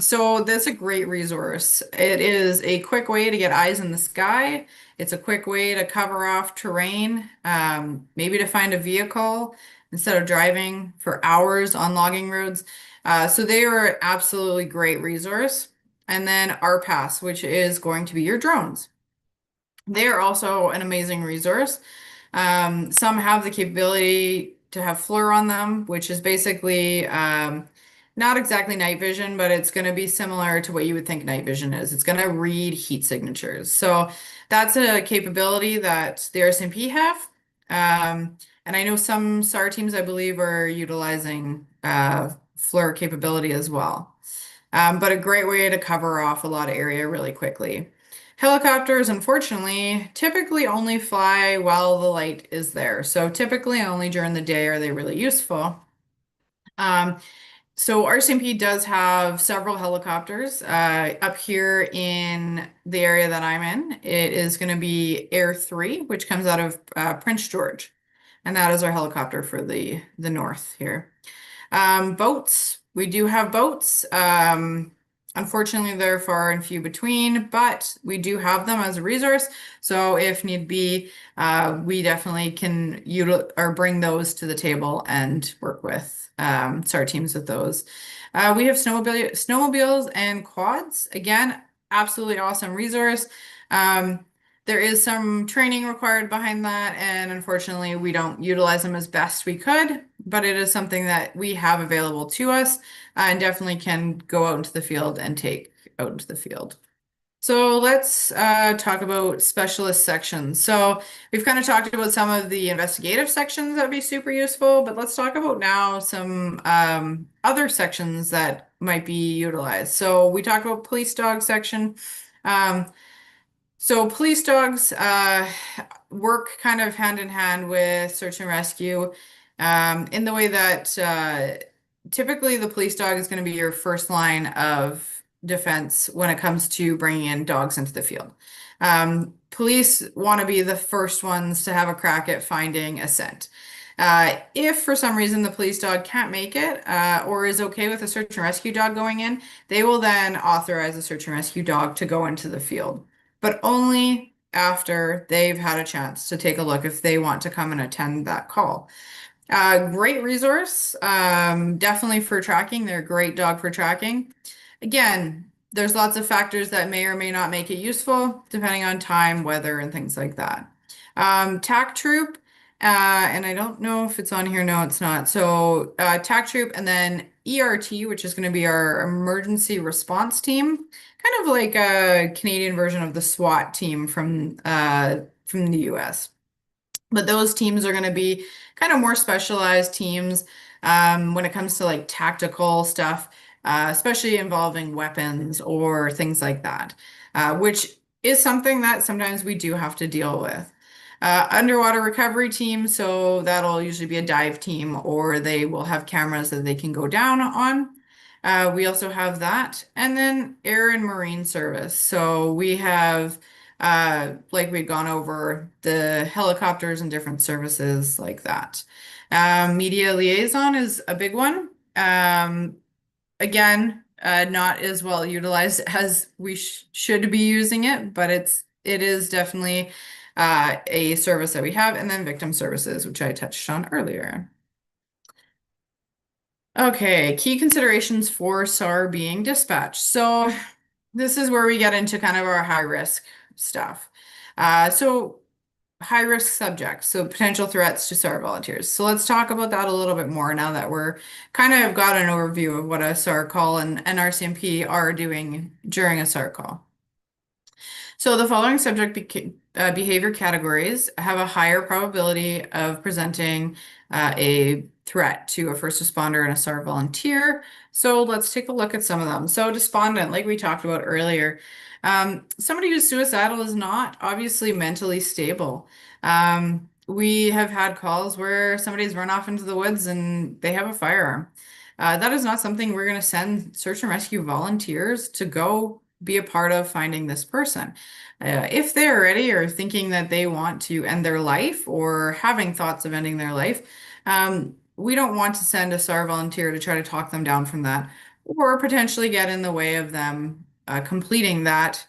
So that's a great resource. It is a quick way to get eyes in the sky. It's a quick way to cover off terrain, maybe to find a vehicle instead of driving for hours on logging roads. So they are an absolutely great resource. And then RPAS, which is going to be your drones. They are also an amazing resource. Some have the capability to have FLIR on them, which is basically not exactly night vision, but it's going to be similar to what you would think night vision is. It's going to read heat signatures. So that's a capability that the RCMP have. And I know some SAR teams, I believe, are utilizing FLIR capability as well. But a great way to cover off a lot of area really quickly. Helicopters, unfortunately, typically only fly while the light is there. So typically only during the day are they really useful. So RCMP does have several helicopters up here in the area that I'm in. It is going to be Air 3, which comes out of Prince George. And that is our helicopter for the north here. Boats, we do have boats. Unfortunately, they're far and few between, but we do have them as a resource. So if need be, we definitely can bring those to the table and work with SAR teams with those. We have snowmobiles and quads. Again, absolutely awesome resource. There is some training required behind that, and unfortunately, we don't utilize them as best we could, but it is something that we have available to us and definitely can go out into the field and take out into the field. So let's talk about specialist sections. So we've kind of talked about some of the investigative sections that would be super useful, but let's talk about now some other sections that might be utilized. So we talked about police dog section. So police dogs work kind of hand in hand with search and rescue in the way that typically the police dog is going to be your first line of defense when it comes to bringing in dogs into the field. Police want to be the first ones to have a crack at finding a scent. If for some reason the police dog can't make it or is okay with a search and rescue dog going in, they will then authorize a search and rescue dog to go into the field, but only after they've had a chance to take a look if they want to come and attend that call. Great resource, definitely for tracking. They're a great dog for tracking. Again, there's lots of factors that may or may not make it useful, depending on time, weather, and things like that. TAC troop, and I don't know if it's on here. No, it's not. So TAC troop and then ERT, which is going to be our emergency response team, kind of like a Canadian version of the SWAT team from the US. But those teams are going to be kind of more specialized teams when it comes to like tactical stuff, especially involving weapons or things like that, which is something that sometimes we do have to deal with. Underwater recovery team, so that'll usually be a dive team, or they will have cameras that they can go down on. We also have that. And then air and marine service. So we have, like we'd gone over, the helicopters and different services like that. Media liaison is a big one. Again, not as well utilized as we should be using it, but it is definitely a service that we have. And then victim services, which I touched on earlier. Okay, key considerations for SAR being dispatched. So this is where we get into kind of our high risk stuff. So high risk subjects, so potential threats to SAR volunteers. So let's talk about that a little bit more now that we're kind of got an overview of what a SAR call and RCMP are doing during a SAR call. So the following subject behavior categories have a higher probability of presenting a threat to a first responder and a SAR volunteer. So let's take a look at some of them. So despondent, like we talked about earlier, somebody who's suicidal is not obviously mentally stable. We have had calls where somebody's run off into the woods and they have a firearm. That is not something we're going to send search and rescue volunteers to go be a part of finding this person. If they're ready or thinking that they want to end their life or having thoughts of ending their life, we don't want to send a SAR volunteer to try to talk them down from that or potentially get in the way of them completing that.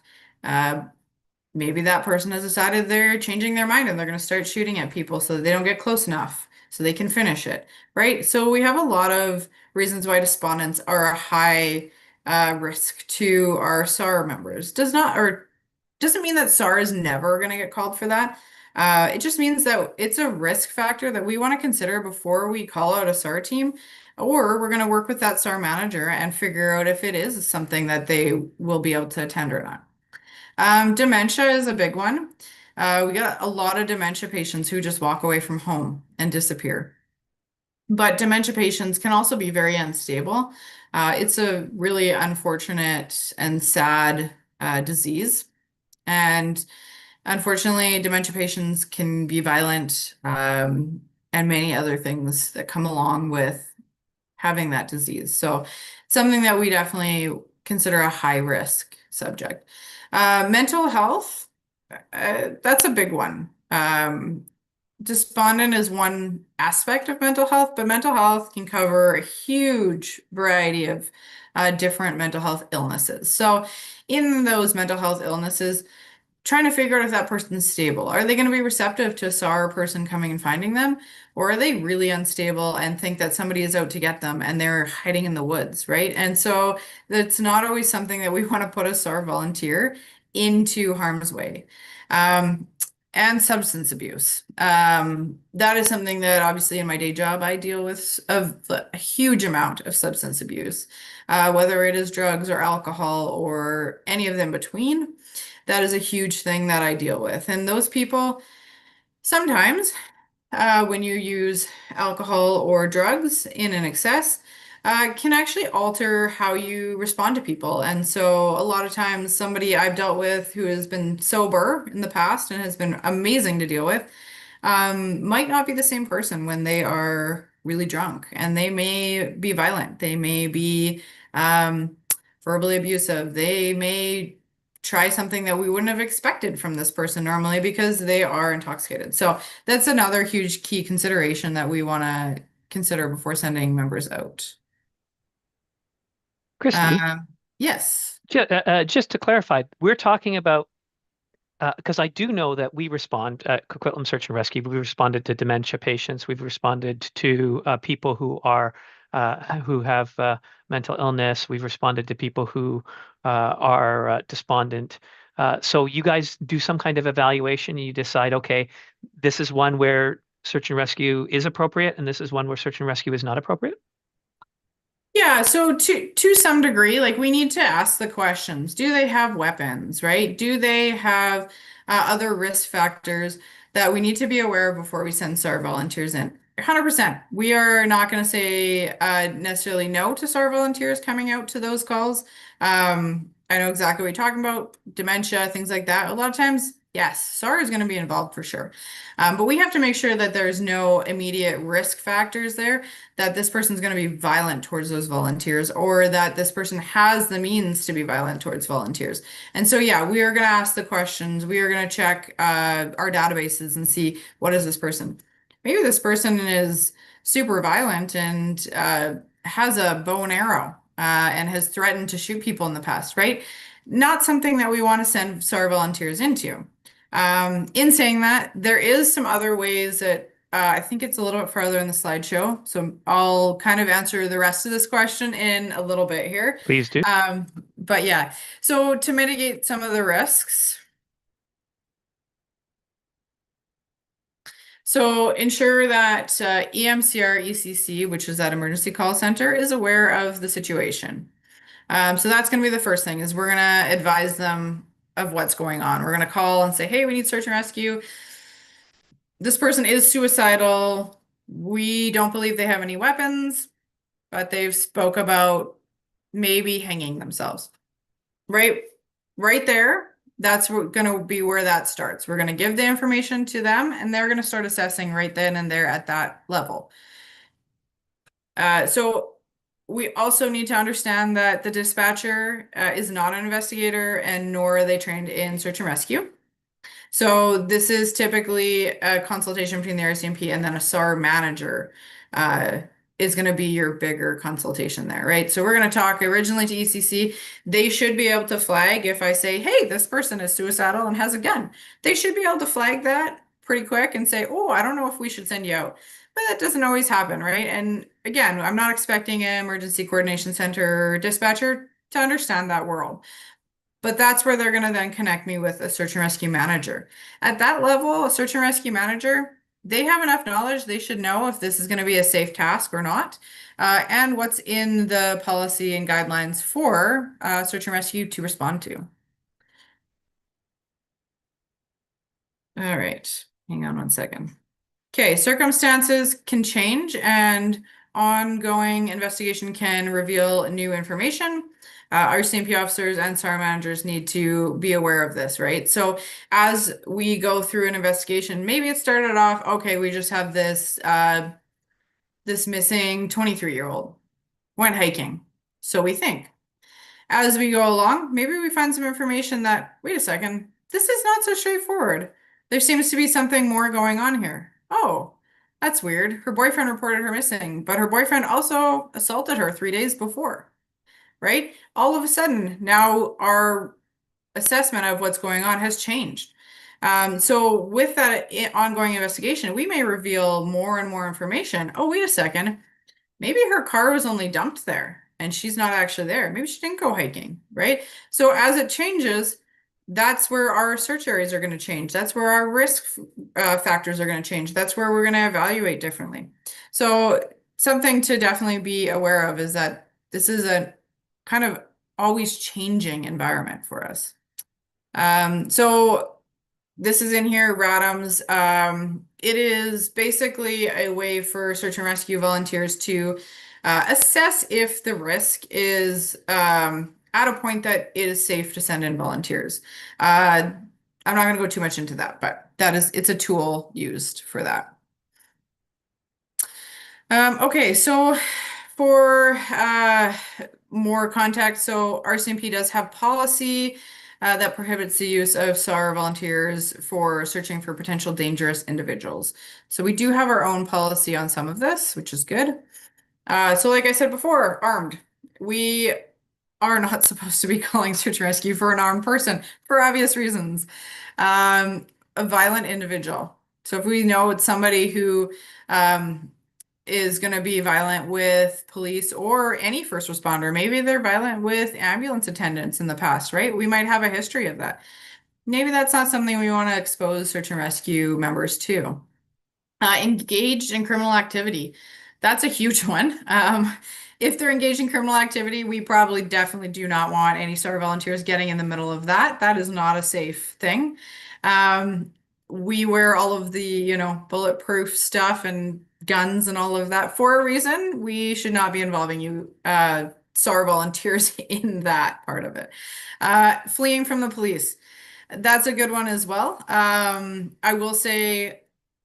Maybe that person has decided they're changing their mind and they're going to start shooting at people so that they don't get close enough so they can finish it, right? So we have a lot of reasons why despondents are a high risk to our SAR members. Doesn't mean that SAR is never going to get called for that, It just means that it's a risk factor that we want to consider before we call out a SAR team, or we're going to work with that SAR manager and figure out if it is something that they will be able to attend or not. Dementia is a big one. We got a lot of dementia patients who just walk away from home and disappear. But dementia patients can also be very unstable. It's a really unfortunate and sad disease. And unfortunately, dementia patients can be violent, and many other things that come along with having that disease. So, something that we definitely consider a high risk subject. Mental health, that's a big one. Despondent is one aspect of mental health, but mental health can cover a huge variety of different mental health illnesses. So, in those mental health illnesses, trying to figure out if that person's stable. Are they going to be receptive to a SAR person coming and finding them? Or are they really unstable and think that somebody is out to get them and they're hiding in the woods, right? And so that's not always something that we want to put a SAR volunteer into harm's way. And substance abuse. That is something that obviously in my day job I deal with a huge amount of substance abuse, whether it is drugs or alcohol or any of them between. That is a huge thing that I deal with. And those people, sometimes when you use alcohol or drugs in an excess, can actually alter how you respond to people. And so a lot of times somebody I've dealt with who has been sober in the past and has been amazing to deal with, might not be the same person when they are really drunk, and they may be violent. They may be verbally abusive. They may try something that we wouldn't have expected from this person normally because they are intoxicated. So that's another huge key consideration that we want to consider before sending members out. Christy, Yes. just to clarify, we're talking about because I do know that we respond at Coquitlam Search and Rescue. We've responded to dementia patients. We've responded to people who have mental illness. We've responded to people who are despondent. So you guys do some kind of evaluation and you decide, okay, this is one where search and rescue is appropriate, and this is one where search and rescue is not appropriate. Yeah, so to some degree, like we need to ask the questions. Do they have weapons, right? Do they have other risk factors that we need to be aware of before we send SAR volunteers in? 100%. We are not going to say necessarily no to SAR volunteers coming out to those calls. I know exactly what you're talking about, dementia, things like that. A lot of times, yes, SAR is going to be involved for sure. But we have to make sure that there's no immediate risk factors there, that this person's going to be violent towards those volunteers, or that this person has the means to be violent towards volunteers. And so, yeah, we are going to ask the questions. We are going to check our databases and see, what is this person? Maybe this person is super violent and has a bow and arrow and has threatened to shoot people in the past, right? Not something that we want to send SAR volunteers into. In saying that, there is some other ways that I think it's a little bit farther in the slideshow. So I'll kind of answer the rest of this question in a little bit here. Please do. But yeah, so to mitigate some of the risks, so ensure that EMCR ECC, which is that emergency call center, is aware of the situation. So that's going to be the first thing, is we're going to advise them of what's going on. We're going to call and say, hey, we need search and rescue. This person is suicidal. We don't believe they have any weapons, but they've spoke about maybe hanging themselves. Right there. That's going to be where that starts. We're going to give the information to them, and they're going to start assessing right then and there at that level. So we also need to understand that the dispatcher is not an investigator, and nor are they trained in search and rescue. So this is typically a consultation between the RCMP and then a SAR manager is going to be your bigger consultation there, right? So we're going to talk originally to ECC. They should be able to flag if I say, hey, this person is suicidal and has a gun. They should be able to flag that pretty quick and say, oh, I don't know if we should send you out. But that doesn't always happen, right? And again, I'm not expecting an emergency coordination center dispatcher to understand that world. but that's where they're going to then connect me with a search and rescue manager. At that level, a search and rescue manager, they have enough knowledge. They should know if this is going to be a safe task or not, and what's in the policy and guidelines for search and rescue to respond to. All right, hang on one second. Okay, circumstances can change and ongoing investigation can reveal new information. RCMP officers and SAR managers need to be aware of this, right? So as we go through an investigation, maybe it started off, okay, we just have this this missing 23-year-old went hiking. So we think. As we go along, maybe we find some information that, wait a second, this is not so straightforward. There seems to be something more going on here. Oh, that's weird. Her boyfriend reported her missing, but her boyfriend also assaulted her 3 days before, right? All of a sudden, now our assessment of what's going on has changed. So with that ongoing investigation, we may reveal more and more information. Oh, wait a second. Maybe her car was only dumped there and she's not actually there. Maybe she didn't go hiking, right? So as it changes, that's where our search areas are going to change. That's where our risk factors are going to change. That's where we're going to evaluate differently. So something to definitely be aware of is that this is a kind of always changing environment for us. So this is in here, RADAMS. It is basically a way for search and rescue volunteers to assess if the risk is at a point that it is safe to send in volunteers. I'm not going to go too much into that, but it's a tool used for that. Okay, so for more context, so RCMP does have policy that prohibits the use of SAR volunteers for searching for potential dangerous individuals. So we do have our own policy on some of this, which is good. So like I said before, armed. We are not supposed to be calling search and rescue for an armed person for obvious reasons. A violent individual. So if we know it's somebody who is going to be violent with police or any first responder, maybe they're violent with ambulance attendants in the past, right? We might have a history of that. Maybe that's not something we want to expose search and rescue members to. Engaged in criminal activity. That's a huge one. If they're engaged in criminal activity, we probably definitely do not want any SAR volunteers getting in the middle of that. That is not a safe thing. We wear all of the, bulletproof stuff and guns and all of that for a reason. We should not be involving you, SAR volunteers in that part of it. Fleeing from the police. That's a good one as well. I will say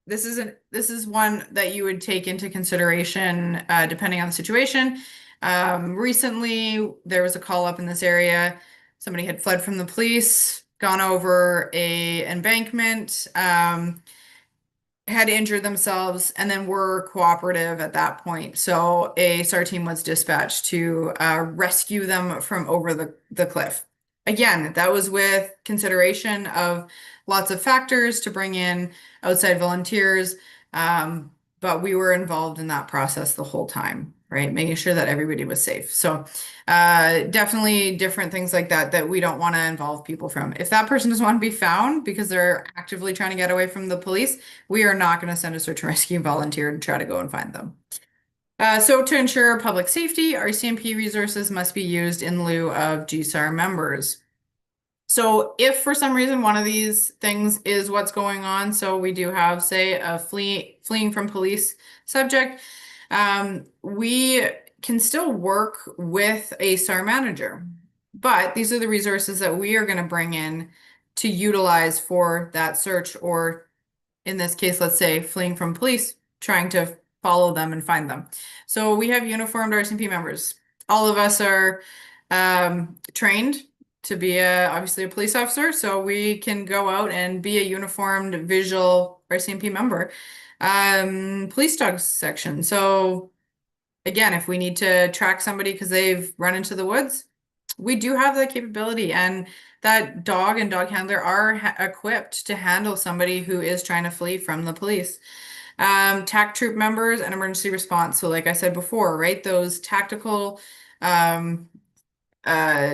this is one that you would take into consideration depending on the situation. Recently, there was a call up in this area. Somebody had fled from the police, gone over a embankment, had injured themselves, and then were cooperative at that point. So a SAR team was dispatched to rescue them from over the cliff. Again, that was with consideration of lots of factors to bring in outside volunteers, but we were involved in that process the whole time, right? Making sure that everybody was safe. So definitely different things like that we don't want to involve people from. If that person doesn't want to be found because they're actively trying to get away from the police, we are not going to send a search and rescue volunteer to try to go and find them. So to ensure public safety, RCMP resources must be used in lieu of GSAR members. So if for some reason one of these things is what's going on, so we do have, say, a fleeing from police subject, we can still work with a SAR manager. But these are the resources that we are going to bring in to utilize for that search, or in this case, let's say fleeing from police, trying to follow them and find them. So we have uniformed RCMP members. All of us are trained to be obviously a police officer, so we can go out and be a uniformed visual RCMP member. Police dogs section. So again, if we need to track somebody because they've run into the woods, we do have that capability, and that dog and dog handler are equipped to handle somebody who is trying to flee from the police. TAC troop members and emergency response. So like I said before, right, those tactical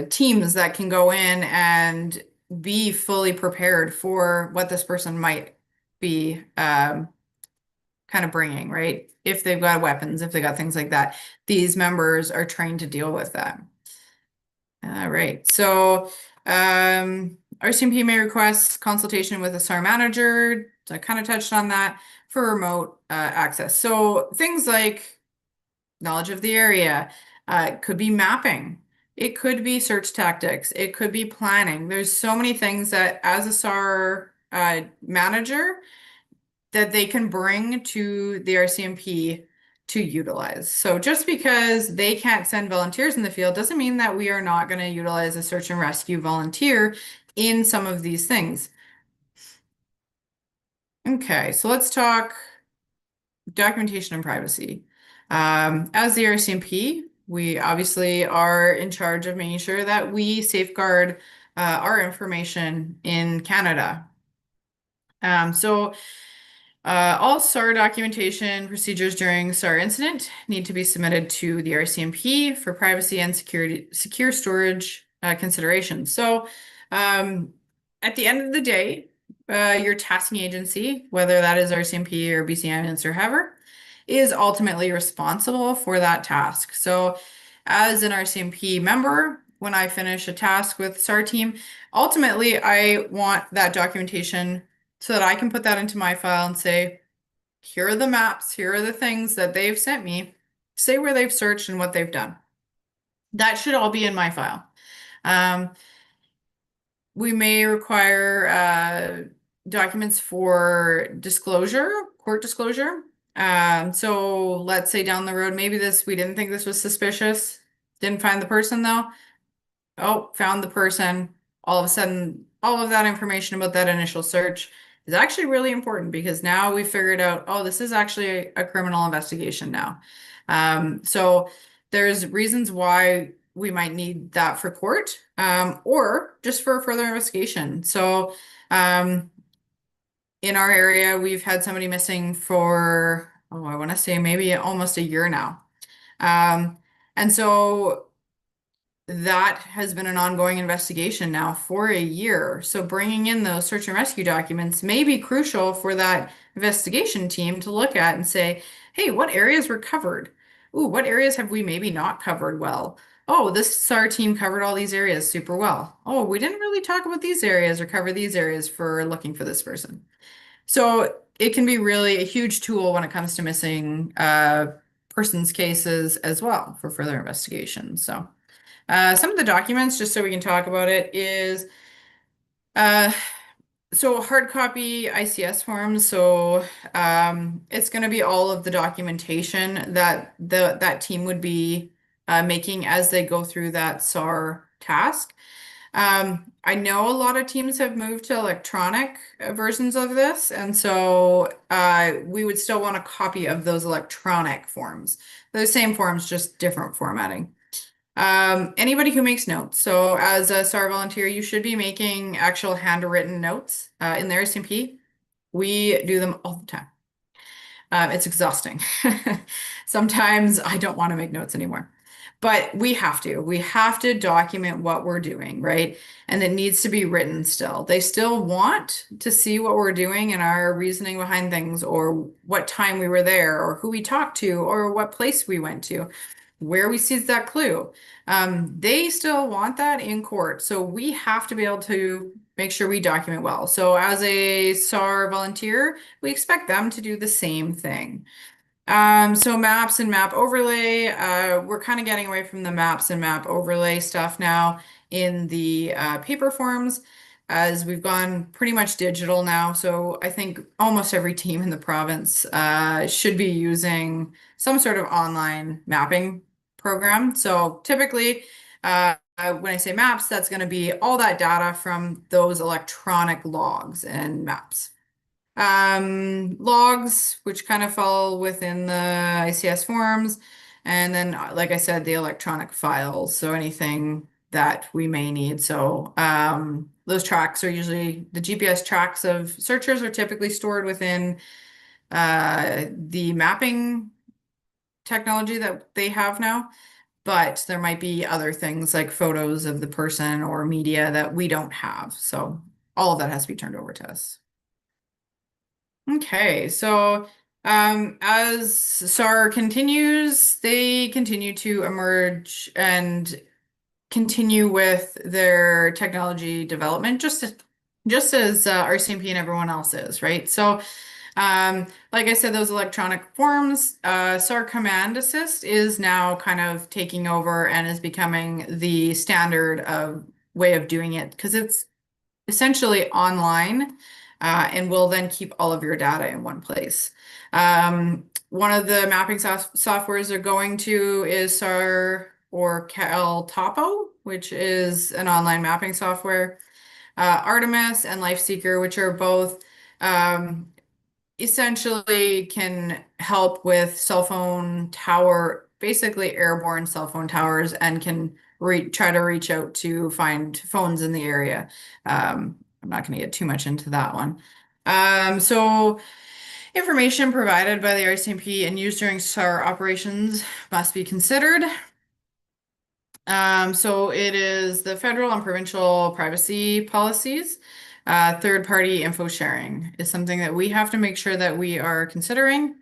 teams that can go in and be fully prepared for what this person might be kind of bringing, right? If they've got weapons, if they got things like that, these members are trained to deal with that. All right, so RCMP may request consultation with a SAR manager. So I kind of touched on that for remote access. So things like knowledge of the area, it could be mapping, it could be search tactics, it could be planning. There's so many things that as a SAR manager that they can bring to the RCMP to utilize. So just because they can't send volunteers in the field doesn't mean that we are not going to utilize a search and rescue volunteer in some of these things. Okay, so let's talk documentation and privacy. As the RCMP, we obviously are in charge of making sure that we safeguard our information in Canada. All SAR documentation procedures during SAR incident need to be submitted to the RCMP for privacy and secure storage considerations. So at the end of the day, your tasking agency, whether that is RCMP or BC Ambulance or whoever, is ultimately responsible for that task. So as an RCMP member, when I finish a task with SAR team, ultimately I want that documentation so that I can put that into my file and say, here are the maps, here are the things that they've sent me, say where they've searched and what they've done. That should all be in my file. We may require documents for disclosure, court disclosure. So let's say down the road, maybe we didn't think this was suspicious, didn't find the person though. Oh, found the person. All of a sudden, all of that information about that initial search is actually really important because now we figured out, oh, this is actually a criminal investigation now. So there's reasons why we might need that for court, or just for further investigation. So in our area, we've had somebody missing for, oh, I want to say maybe almost a year now. And so that has been an ongoing investigation now for a year. So bringing in those search and rescue documents may be crucial for that investigation team to look at and say, hey, what areas were covered? Ooh, what areas have we maybe not covered well? Oh, this SAR team covered all these areas super well. Oh, we didn't really talk about these areas or cover these areas for looking for this person. So it can be really a huge tool when it comes to missing persons cases as well for further investigation. So some of the documents, just so we can talk about it, is so hard copy ICS forms. So it's going to be all of the documentation that that team would be making as they go through that SAR task. I know a lot of teams have moved to electronic versions of this, and so we would still want a copy of those electronic forms. Those same forms, just different formatting. Anybody who makes notes. So as a SAR volunteer, you should be making actual handwritten notes in the RCMP. We do them all the time. It's exhausting. Sometimes I don't want to make notes anymore. But we have to. We have to document what we're doing, right? And it needs to be written still. They still want to see what we're doing and our reasoning behind things, or what time we were there, or who we talked to, or what place we went to, where we seized that clue. They still want that in court. So we have to be able to make sure we document well. So as a SAR volunteer, we expect them to do the same thing. So maps and map overlay, we're kind of getting away from the maps and map overlay stuff now in the paper forms, as we've gone pretty much digital now. So I think almost every team in the province should be using some sort of online mapping program. So typically, when I say maps, that's going to be all that data from those electronic logs and maps. Logs, which kind of fall within the ICS forms, and then, like I said, the electronic files, so anything that we may need. So those tracks are usually, the GPS tracks of searchers are typically stored within the mapping technology that they have now. but there might be other things like photos of the person or media that we don't have. So all of that has to be turned over to us. Okay, so as SAR continues, they continue to emerge and continue with their technology development, just as RCMP and everyone else is, right? So, like I said, those electronic forms, SAR Command Assist is now kind of taking over and is becoming the standard of way of doing it because it's essentially online, and will then keep all of your data in one place. One of the mapping softwares they're going to is SAR or CalTopo, which is an online mapping software. Artemis and LifeSeeker, which are both essentially can help with cell phone tower, basically airborne cell phone towers, and can try to reach out to find phones in the area. I'm not going to get too much into that one. So information provided by the RCMP and used during SAR operations must be considered. So it is the federal and provincial privacy policies. Third-party info sharing is something that we have to make sure that we are considering.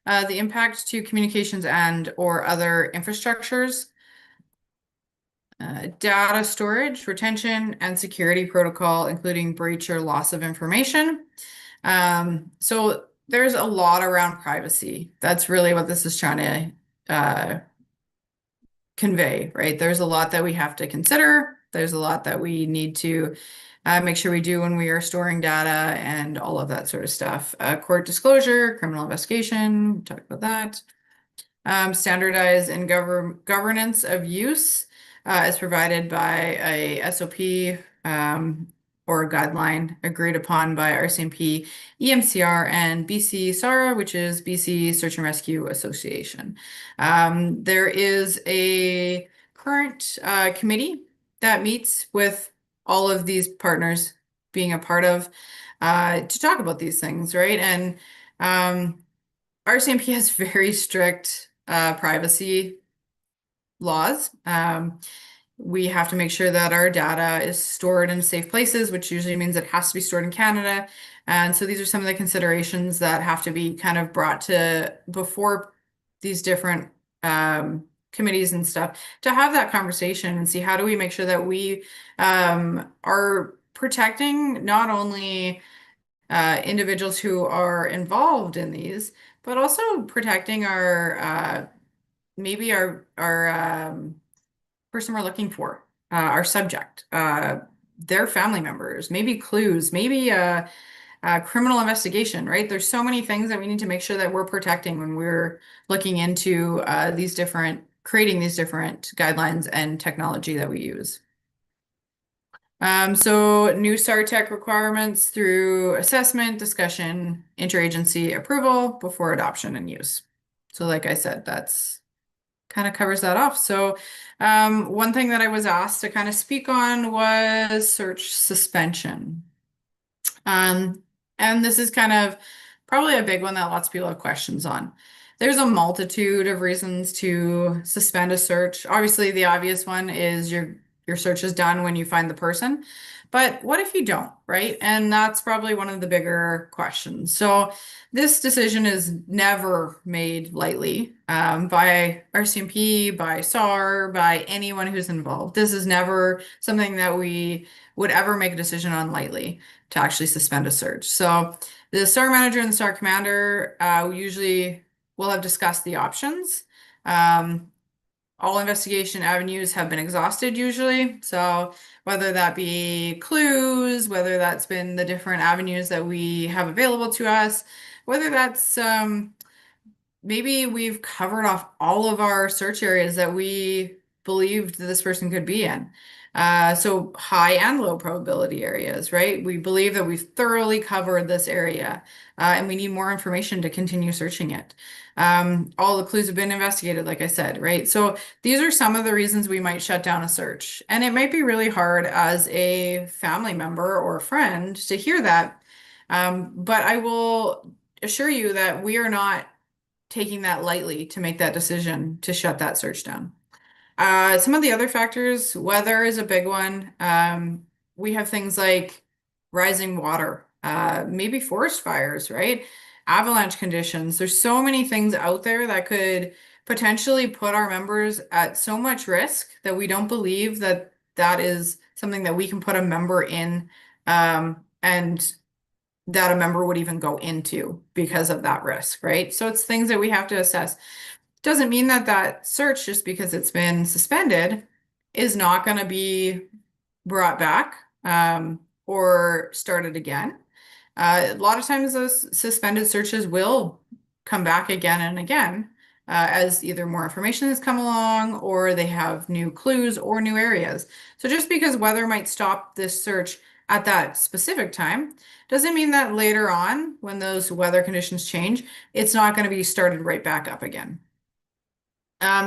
The impact to communications and or other infrastructures. Data storage, retention, and security protocol, including breach or loss of information. So there's a lot around privacy. That's really what this is trying to convey, right? There's a lot that we have to consider. There's a lot that we need to make sure we do when we are storing data and all of that sort of stuff. Court disclosure, criminal investigation, talk about that. Standardized and governance of use is provided by a SOP or a guideline agreed upon by RCMP, EMCR, and BC SARA, which is BC Search and Rescue Association. There is a current committee that meets with all of these partners being a part of to talk about these things, right? And RCMP has very strict privacy laws. We have to make sure that our data is stored in safe places, which usually means it has to be stored in Canada. And so these are some of the considerations that have to be kind of brought to before these different committees and stuff to have that conversation and see how do we make sure that we are protecting not only individuals who are involved in these, but also protecting our maybe our person we're looking for, our subject, their family members, maybe clues, maybe a criminal investigation, right? There's so many things that we need to make sure that we're protecting when we're looking into creating these different guidelines and technology that we use. So new SAR tech requirements through assessment, discussion, interagency approval before adoption and use. So like I said, that's kind of covers that off. So one thing that I was asked to kind of speak on was search suspension. And this is kind of probably a big one that lots of people have questions on. There's a multitude of reasons to suspend a search. Obviously, the obvious one is your search is done when you find the person. But what if you don't, right? And that's probably one of the bigger questions. So this decision is never made lightly by RCMP, by SAR, by anyone who's involved. This is never something that we would ever make a decision on lightly to actually suspend a search. So the SAR manager and the SAR commander usually will have discussed the options. All investigation avenues have been exhausted usually. So whether that be clues, whether that's been the different avenues that we have available to us, whether that's maybe we've covered off all of our search areas that we believed that this person could be in. So high and low probability areas, right? We believe that we've thoroughly covered this area and we need more information to continue searching it. All the clues have been investigated, like I said, right? So these are some of the reasons we might shut down a search. And it might be really hard as a family member or friend to hear that. But I will assure you that we are not taking that lightly to make that decision to shut that search down. Some of the other factors, weather is a big one. We have things like rising water, maybe forest fires, right? Avalanche conditions. There's so many things out there that could potentially put our members at so much risk that we don't believe that that is something that we can put a member in, and that a member would even go into because of that risk, right? So it's things that we have to assess. Doesn't mean that that search, just because it's been suspended, is not going to be brought back, or started again. A lot of times those suspended searches will come back again and again, as either more information has come along or they have new clues or new areas. So just because weather might stop this search at that specific time doesn't mean that later on, when those weather conditions change, it's not going to be started right back up again.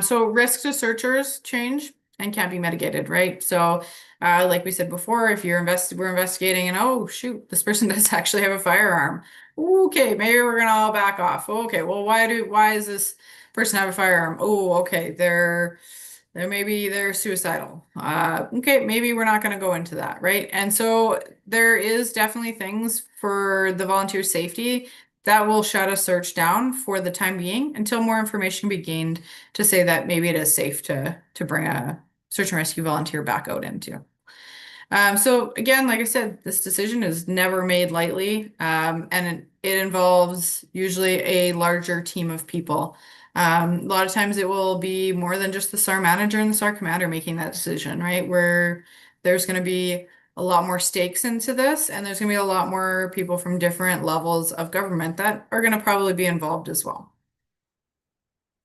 So risks to searchers change and can't be mitigated, right? So, like we said before, if we're investigating and oh shoot, this person does actually have a firearm. Okay, maybe we're gonna all back off. Okay, well, why does this person have a firearm? Oh, okay, they're suicidal. Okay, maybe we're not gonna go into that, right? And so there is definitely things for the volunteer safety that will shut a search down for the time being until more information can be gained to say that maybe it is safe to bring a search and rescue volunteer back out into. So again, like I said, this decision is never made lightly, and it involves usually a larger team of people. A lot of times it will be more than just the SAR manager and the SAR commander making that decision, right? Where there's going to be a lot more stakes into this, and there's going to be a lot more people from different levels of government that are going to probably be involved as well.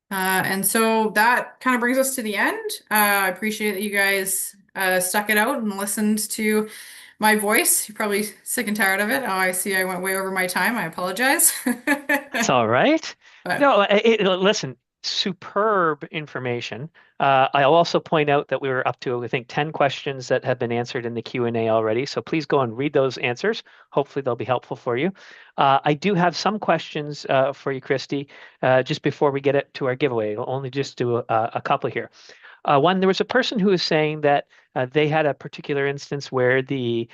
And so that kind of brings us to the end. I appreciate that you guys stuck it out and listened to my voice. You're probably sick and tired of it. Oh, I see I went way over my time. I apologize. It's all right. But No, listen, superb information. I'll also point out that we were up to, I think, 10 questions that have been answered in the Q&A already. So please go and read those answers. Hopefully they'll be helpful for you. I do have some questions for you, Christy, just before we get it to our giveaway. I'll only just do a couple here. One, there was a person who was saying that they had a particular instance where the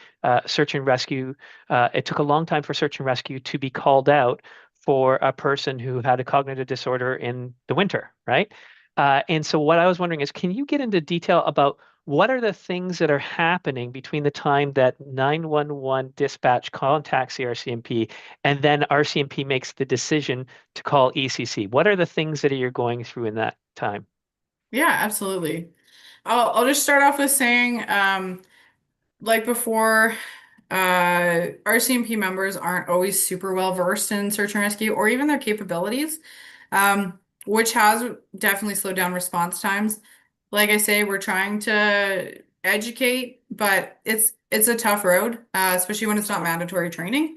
search and rescue, it took a long time for search and rescue to be called out for a person who had a cognitive disorder in the winter, right? And so what I was wondering is, can you get into detail about what are the things that are happening between the time that 911 dispatch contacts the RCMP and then RCMP makes the decision to call ECC? What are the things that you're going through in that time? yeah, absolutely. I'll just start off with saying, like before, RCMP members aren't always super well versed in search and rescue or even their capabilities, which has definitely slowed down response times. Like I say, we're trying to educate, but it's a tough road, especially when it's not mandatory training,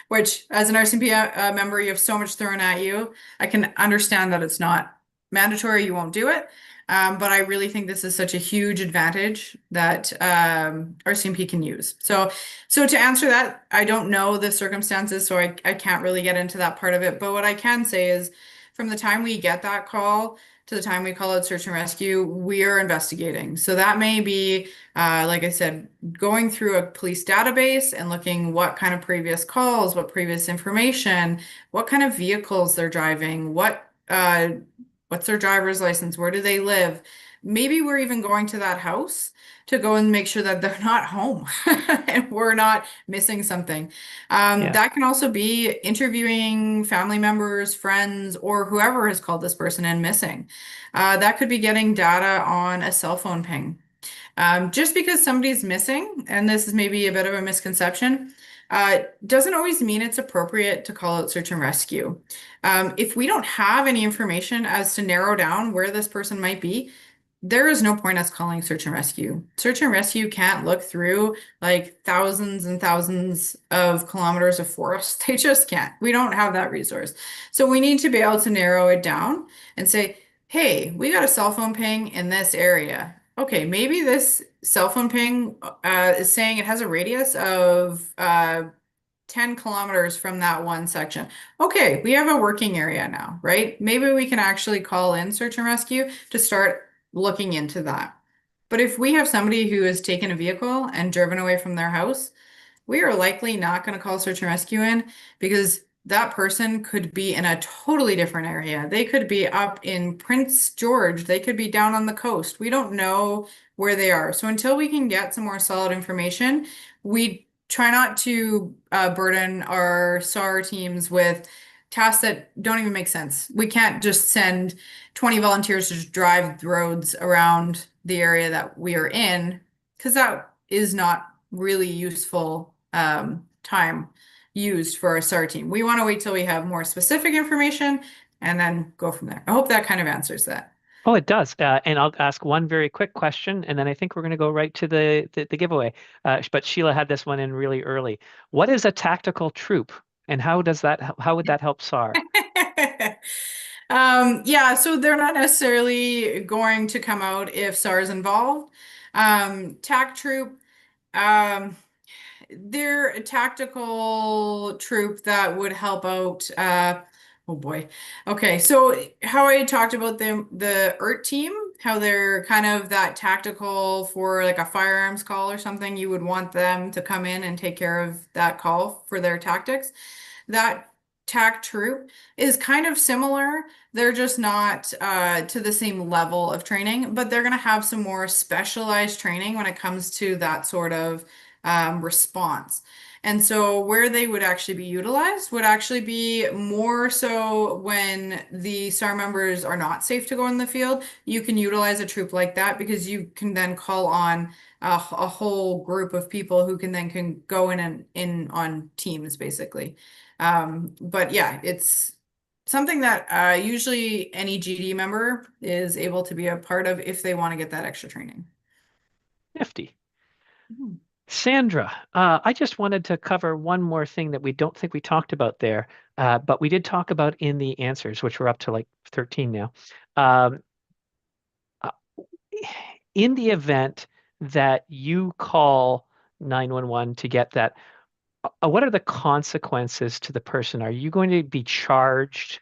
which as an RCMP member, you have so much thrown at you. I can understand that it's not mandatory, you won't do it. But I really think this is such a huge advantage that RCMP can use. So to answer that, I don't know the circumstances, so I can't really get into that part of it. But what I can say is from the time we get that call to the time we call out search and rescue, we are investigating. So that may be, like I said, going through a police database and looking what kind of previous calls, what previous information, what kind of vehicles they're driving, what's their driver's license, where do they live. Maybe we're even going to that house to go and make sure that they're not home and we're not missing something. Yeah. That can also be interviewing family members, friends, or whoever has called this person in missing. That could be getting data on a cell phone ping. Just because somebody's missing, and this is maybe a bit of a misconception, doesn't always mean it's appropriate to call out search and rescue. If we don't have any information as to narrow down where this person might be, there is no point us calling search and rescue. Search and rescue can't look through like thousands and thousands of kilometers of forest. They just can't. We don't have that resource. So we need to be able to narrow it down and say, hey, we got a cell phone ping in this area. Okay, maybe this cell phone ping is saying it has a radius of 10 kilometers from that one section. Okay, we have a working area now, right? Maybe we can actually call in search and rescue to start looking into that. But if we have somebody who has taken a vehicle and driven away from their house, we are likely not going to call search and rescue in because that person could be in a totally different area. They could be up in Prince George. They could be down on the coast. We don't know where they are. So until we can get some more solid information, we try not to burden our SAR teams with tasks that don't even make sense. We can't just send 20 volunteers to just drive the roads around the area that we are in, because that is not really useful time used for our SAR team. We want to wait till we have more specific information and then go from there. I hope that kind of answers that. Oh, it does. And I'll ask one very quick question, and then I think we're going to go right to the giveaway. But Sheila had this one in really early. What is a tactical troop, and how would that help SAR? Yeah, so they're not necessarily going to come out if SAR is involved. TAC troop, they're a tactical troop that would help out. Oh boy. Okay, so how I talked about the ERT team, how they're kind of that tactical for like a firearms call or something, you would want them to come in and take care of that call for their tactics. That TAC troop is kind of similar. They're just not to the same level of training, but they're going to have some more specialized training when it comes to that sort of response. And so where they would actually be utilized would actually be more so when the SAR members are not safe to go in the field. You can utilize a troop like that because you can then call on a whole group of people who can go in and in on teams basically. But yeah, it's something that usually any GD member is able to be a part of if they want to get that extra training. Nifty. Sandra, I just wanted to cover one more thing that we don't think we talked about there, but we did talk about in the answers, which we're up to like 13 now. In the event that you call 911 to get that, what are the consequences to the person? Are you going to be charged?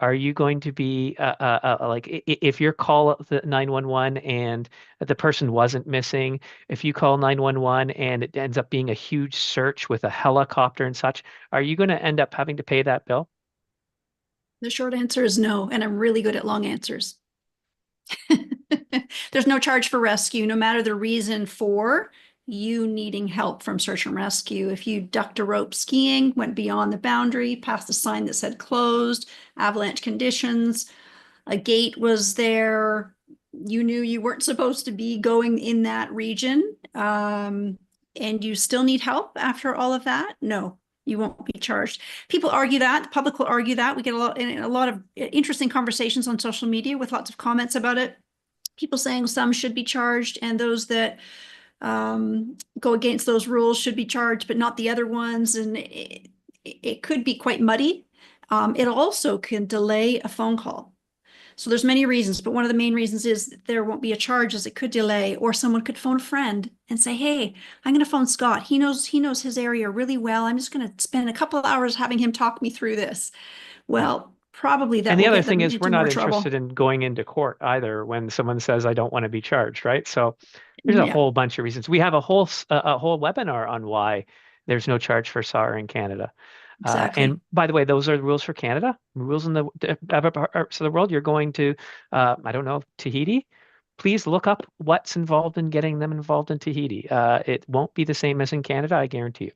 Are you going to be like if your call the 911 and the person wasn't missing, if you call 911 and it ends up being a huge search with a helicopter and such, are you going to end up having to pay that bill? The short answer is no, and I'm really good at long answers. There's no charge for rescue, no matter the reason for you needing help from search and rescue. If you ducked a rope skiing, went beyond the boundary, past the sign that said closed, avalanche conditions, a gate was there, you knew you weren't supposed to be going in that region, and you still need help after all of that, no, you won't be charged. People argue that, the public will argue that. We get a lot of interesting conversations on social media with lots of comments about it. People saying some should be charged and those that go against those rules should be charged, but not the other ones. And it could be quite muddy. It also can delay a phone call. So there's many reasons, but one of the main reasons is that there won't be a charge as it could delay, or someone could phone a friend and say, hey, I'm going to phone Scott. He knows his area really well. I'm just going to spend a couple of hours having him talk me through this. Well, probably that. And the will other get them thing is we're into not more trouble. interested in going into court either when someone says, I don't want to be charged, right? So there's a Yeah. whole bunch of reasons. We have a whole webinar on why there's no charge for SAR in Canada. Exactly. And by the way, those are the rules for Canada. Rules in the other parts of the world. You're going to, I don't know, Tahiti. Please look up what's involved in getting them involved in Tahiti. It won't be the same as in Canada, I guarantee you.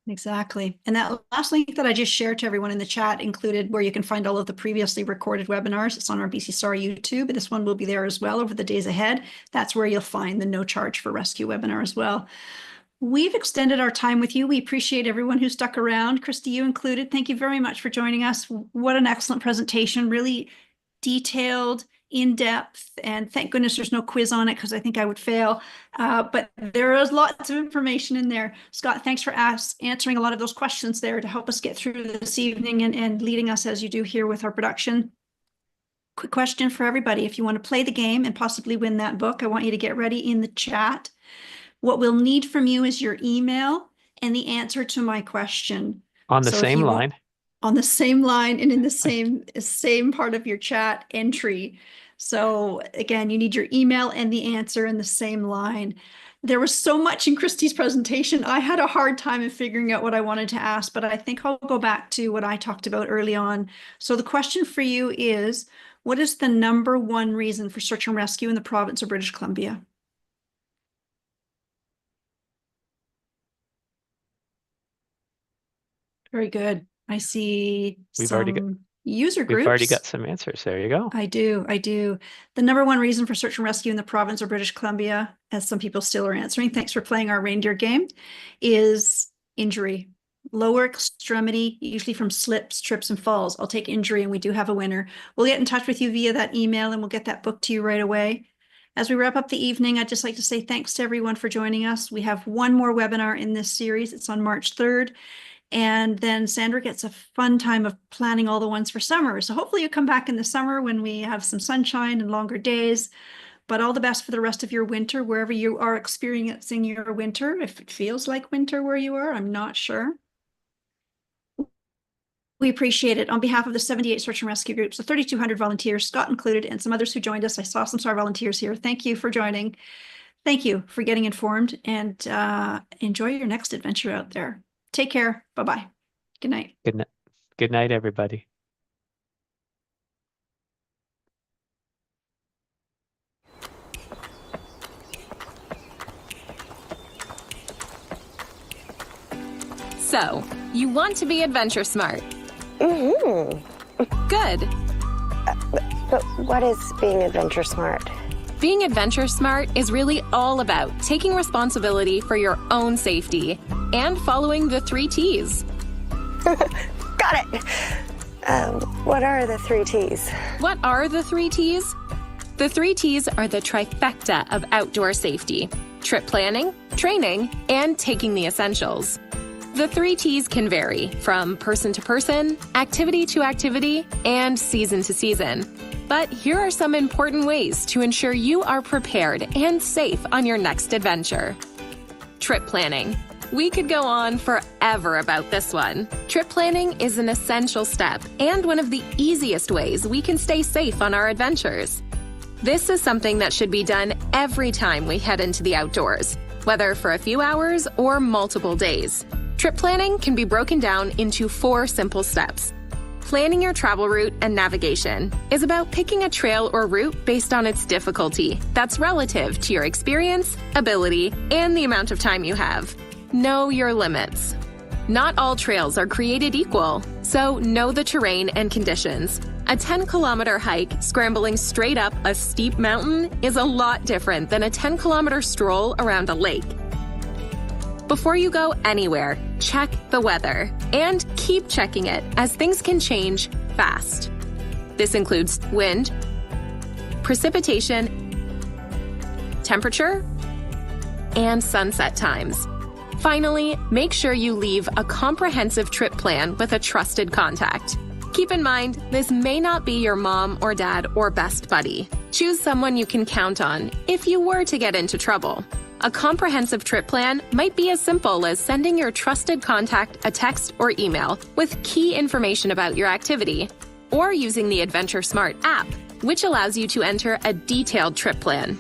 Exactly. And that last link that I just shared to everyone in the chat included where you can find all of the previously recorded webinars. It's on our BC SAR YouTube. This one will be there as well over the days ahead. That's where you'll find the no charge for rescue webinar as well. We've extended our time with you. We appreciate everyone who stuck around. Christy, you included. Thank you very much for joining us. What an excellent presentation. Really detailed, in-depth, and thank goodness there's no quiz on it because I think I would fail. But there is lots of information in there. Scott, thanks for answering a lot of those questions there to help us get through this evening and leading us as you do here with our production. Quick question for everybody. If you want to play the game and possibly win that book, I want you to get ready in the chat. What we'll need from you is your email and the answer to my question. On the So if same you line. on the same line and in the same part of your chat entry. So again, you need your email and the answer in the same line. There was so much in Christy's presentation. I had a hard time in figuring out what I wanted to ask, but I think I'll go back to what I talked about early on. So the question for you is, what is the #1 reason for search and rescue in the province of British Columbia? Very good. I see We've already some user groups. We've already got some answers. There you go. I do. The #1 reason for search and rescue in the province of British Columbia, as some people still are answering, thanks for playing our reindeer game, is injury. Lower extremity, usually from slips, trips, and falls. I'll take injury, and we do have a winner. We'll get in touch with you via that email, and we'll get that book to you right away. As we wrap up the evening, I'd just like to say thanks to everyone for joining us. We have one more webinar in this series. It's on March 3rd. And then Sandra gets a fun time of planning all the ones for summer. So hopefully you come back in the summer when we have some sunshine and longer days. But all the best for the rest of your winter, wherever you are experiencing your winter. If it feels like winter where you are, I'm not sure. We appreciate it. On behalf of the 78 search and rescue groups, the 3,200 volunteers, Scott included, and some others who joined us. I saw some SAR volunteers here. Thank you for joining. Thank you for getting informed, and enjoy your next adventure out there. Take care. Bye-bye. Good night. Good night. Good night, everybody. So, you want to be adventure smart. Good. But what is being adventure smart? Being adventure smart is really all about taking responsibility for your own safety and following the 3 T's. Got it. What are the 3 T's? What are the 3 T's? The 3 T's are the trifecta of outdoor safety: trip planning, training, and taking the essentials. The 3 T's can vary from person to person, activity to activity, and season to season. But here are some important ways to ensure you are prepared and safe on your next adventure. Trip planning. We could go on forever about this one. Trip planning is an essential step and one of the easiest ways we can stay safe on our adventures. This is something that should be done every time we head into the outdoors, whether for a few hours or multiple days. Trip planning can be broken down into 4 simple steps. Planning your travel route and navigation is about picking a trail or route based on its difficulty that's relative to your experience, ability, and the amount of time you have. Know your limits. Not all trails are created equal, so know the terrain and conditions. A 10-kilometer hike scrambling straight up a steep mountain is a lot different than a 10-kilometer stroll around a lake. Before you go anywhere, check the weather and keep checking it as things can change fast. This includes wind, precipitation, temperature, and sunset times. Finally, make sure you leave a comprehensive trip plan with a trusted contact. Keep in mind, this may not be your mom or dad or best buddy. Choose someone you can count on if you were to get into trouble. A comprehensive trip plan might be as simple as sending your trusted contact a text or email with key information about your activity, or using the Adventure Smart app, which allows you to enter a detailed trip plan.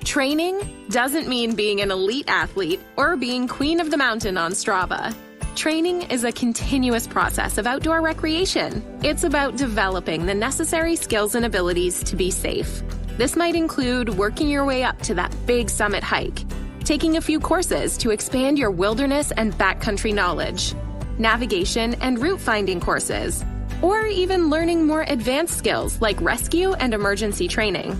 Training doesn't mean being an elite athlete or being queen of the mountain on Strava. Training is a continuous process of outdoor recreation. It's about developing the necessary skills and abilities to be safe. This might include working your way up to that big summit hike, taking a few courses to expand your wilderness and backcountry knowledge, navigation and route finding courses, or even learning more advanced skills like rescue and emergency training.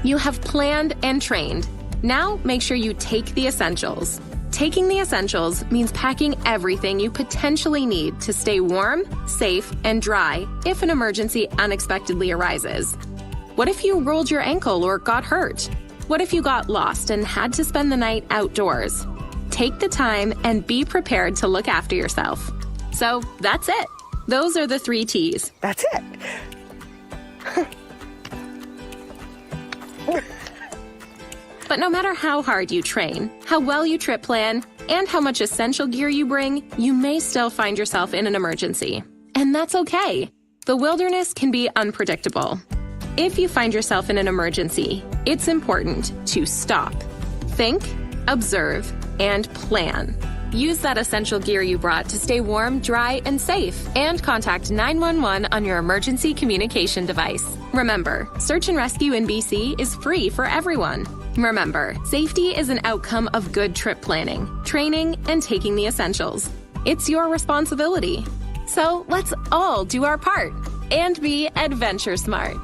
You have planned and trained. Now make sure you take the essentials. Taking the essentials means packing everything you potentially need to stay warm, safe, and dry if an emergency unexpectedly arises. What if you rolled your ankle or got hurt? What if you got lost and had to spend the night outdoors? Take the time and be prepared to look after yourself. So that's it. Those are the 3 T's. That's it. But no matter how hard you train, how well you trip plan, and how much essential gear you bring, you may still find yourself in an emergency. And that's okay. The wilderness can be unpredictable. If you find yourself in an emergency, it's important to stop, think, observe, and plan. Use that essential gear you brought to stay warm, dry, and safe. And contact 911 on your emergency communication device. Remember, search and rescue in BC is free for everyone. Remember, safety is an outcome of good trip planning, training, and taking the essentials. It's your responsibility. So let's all do our part and be adventure smart.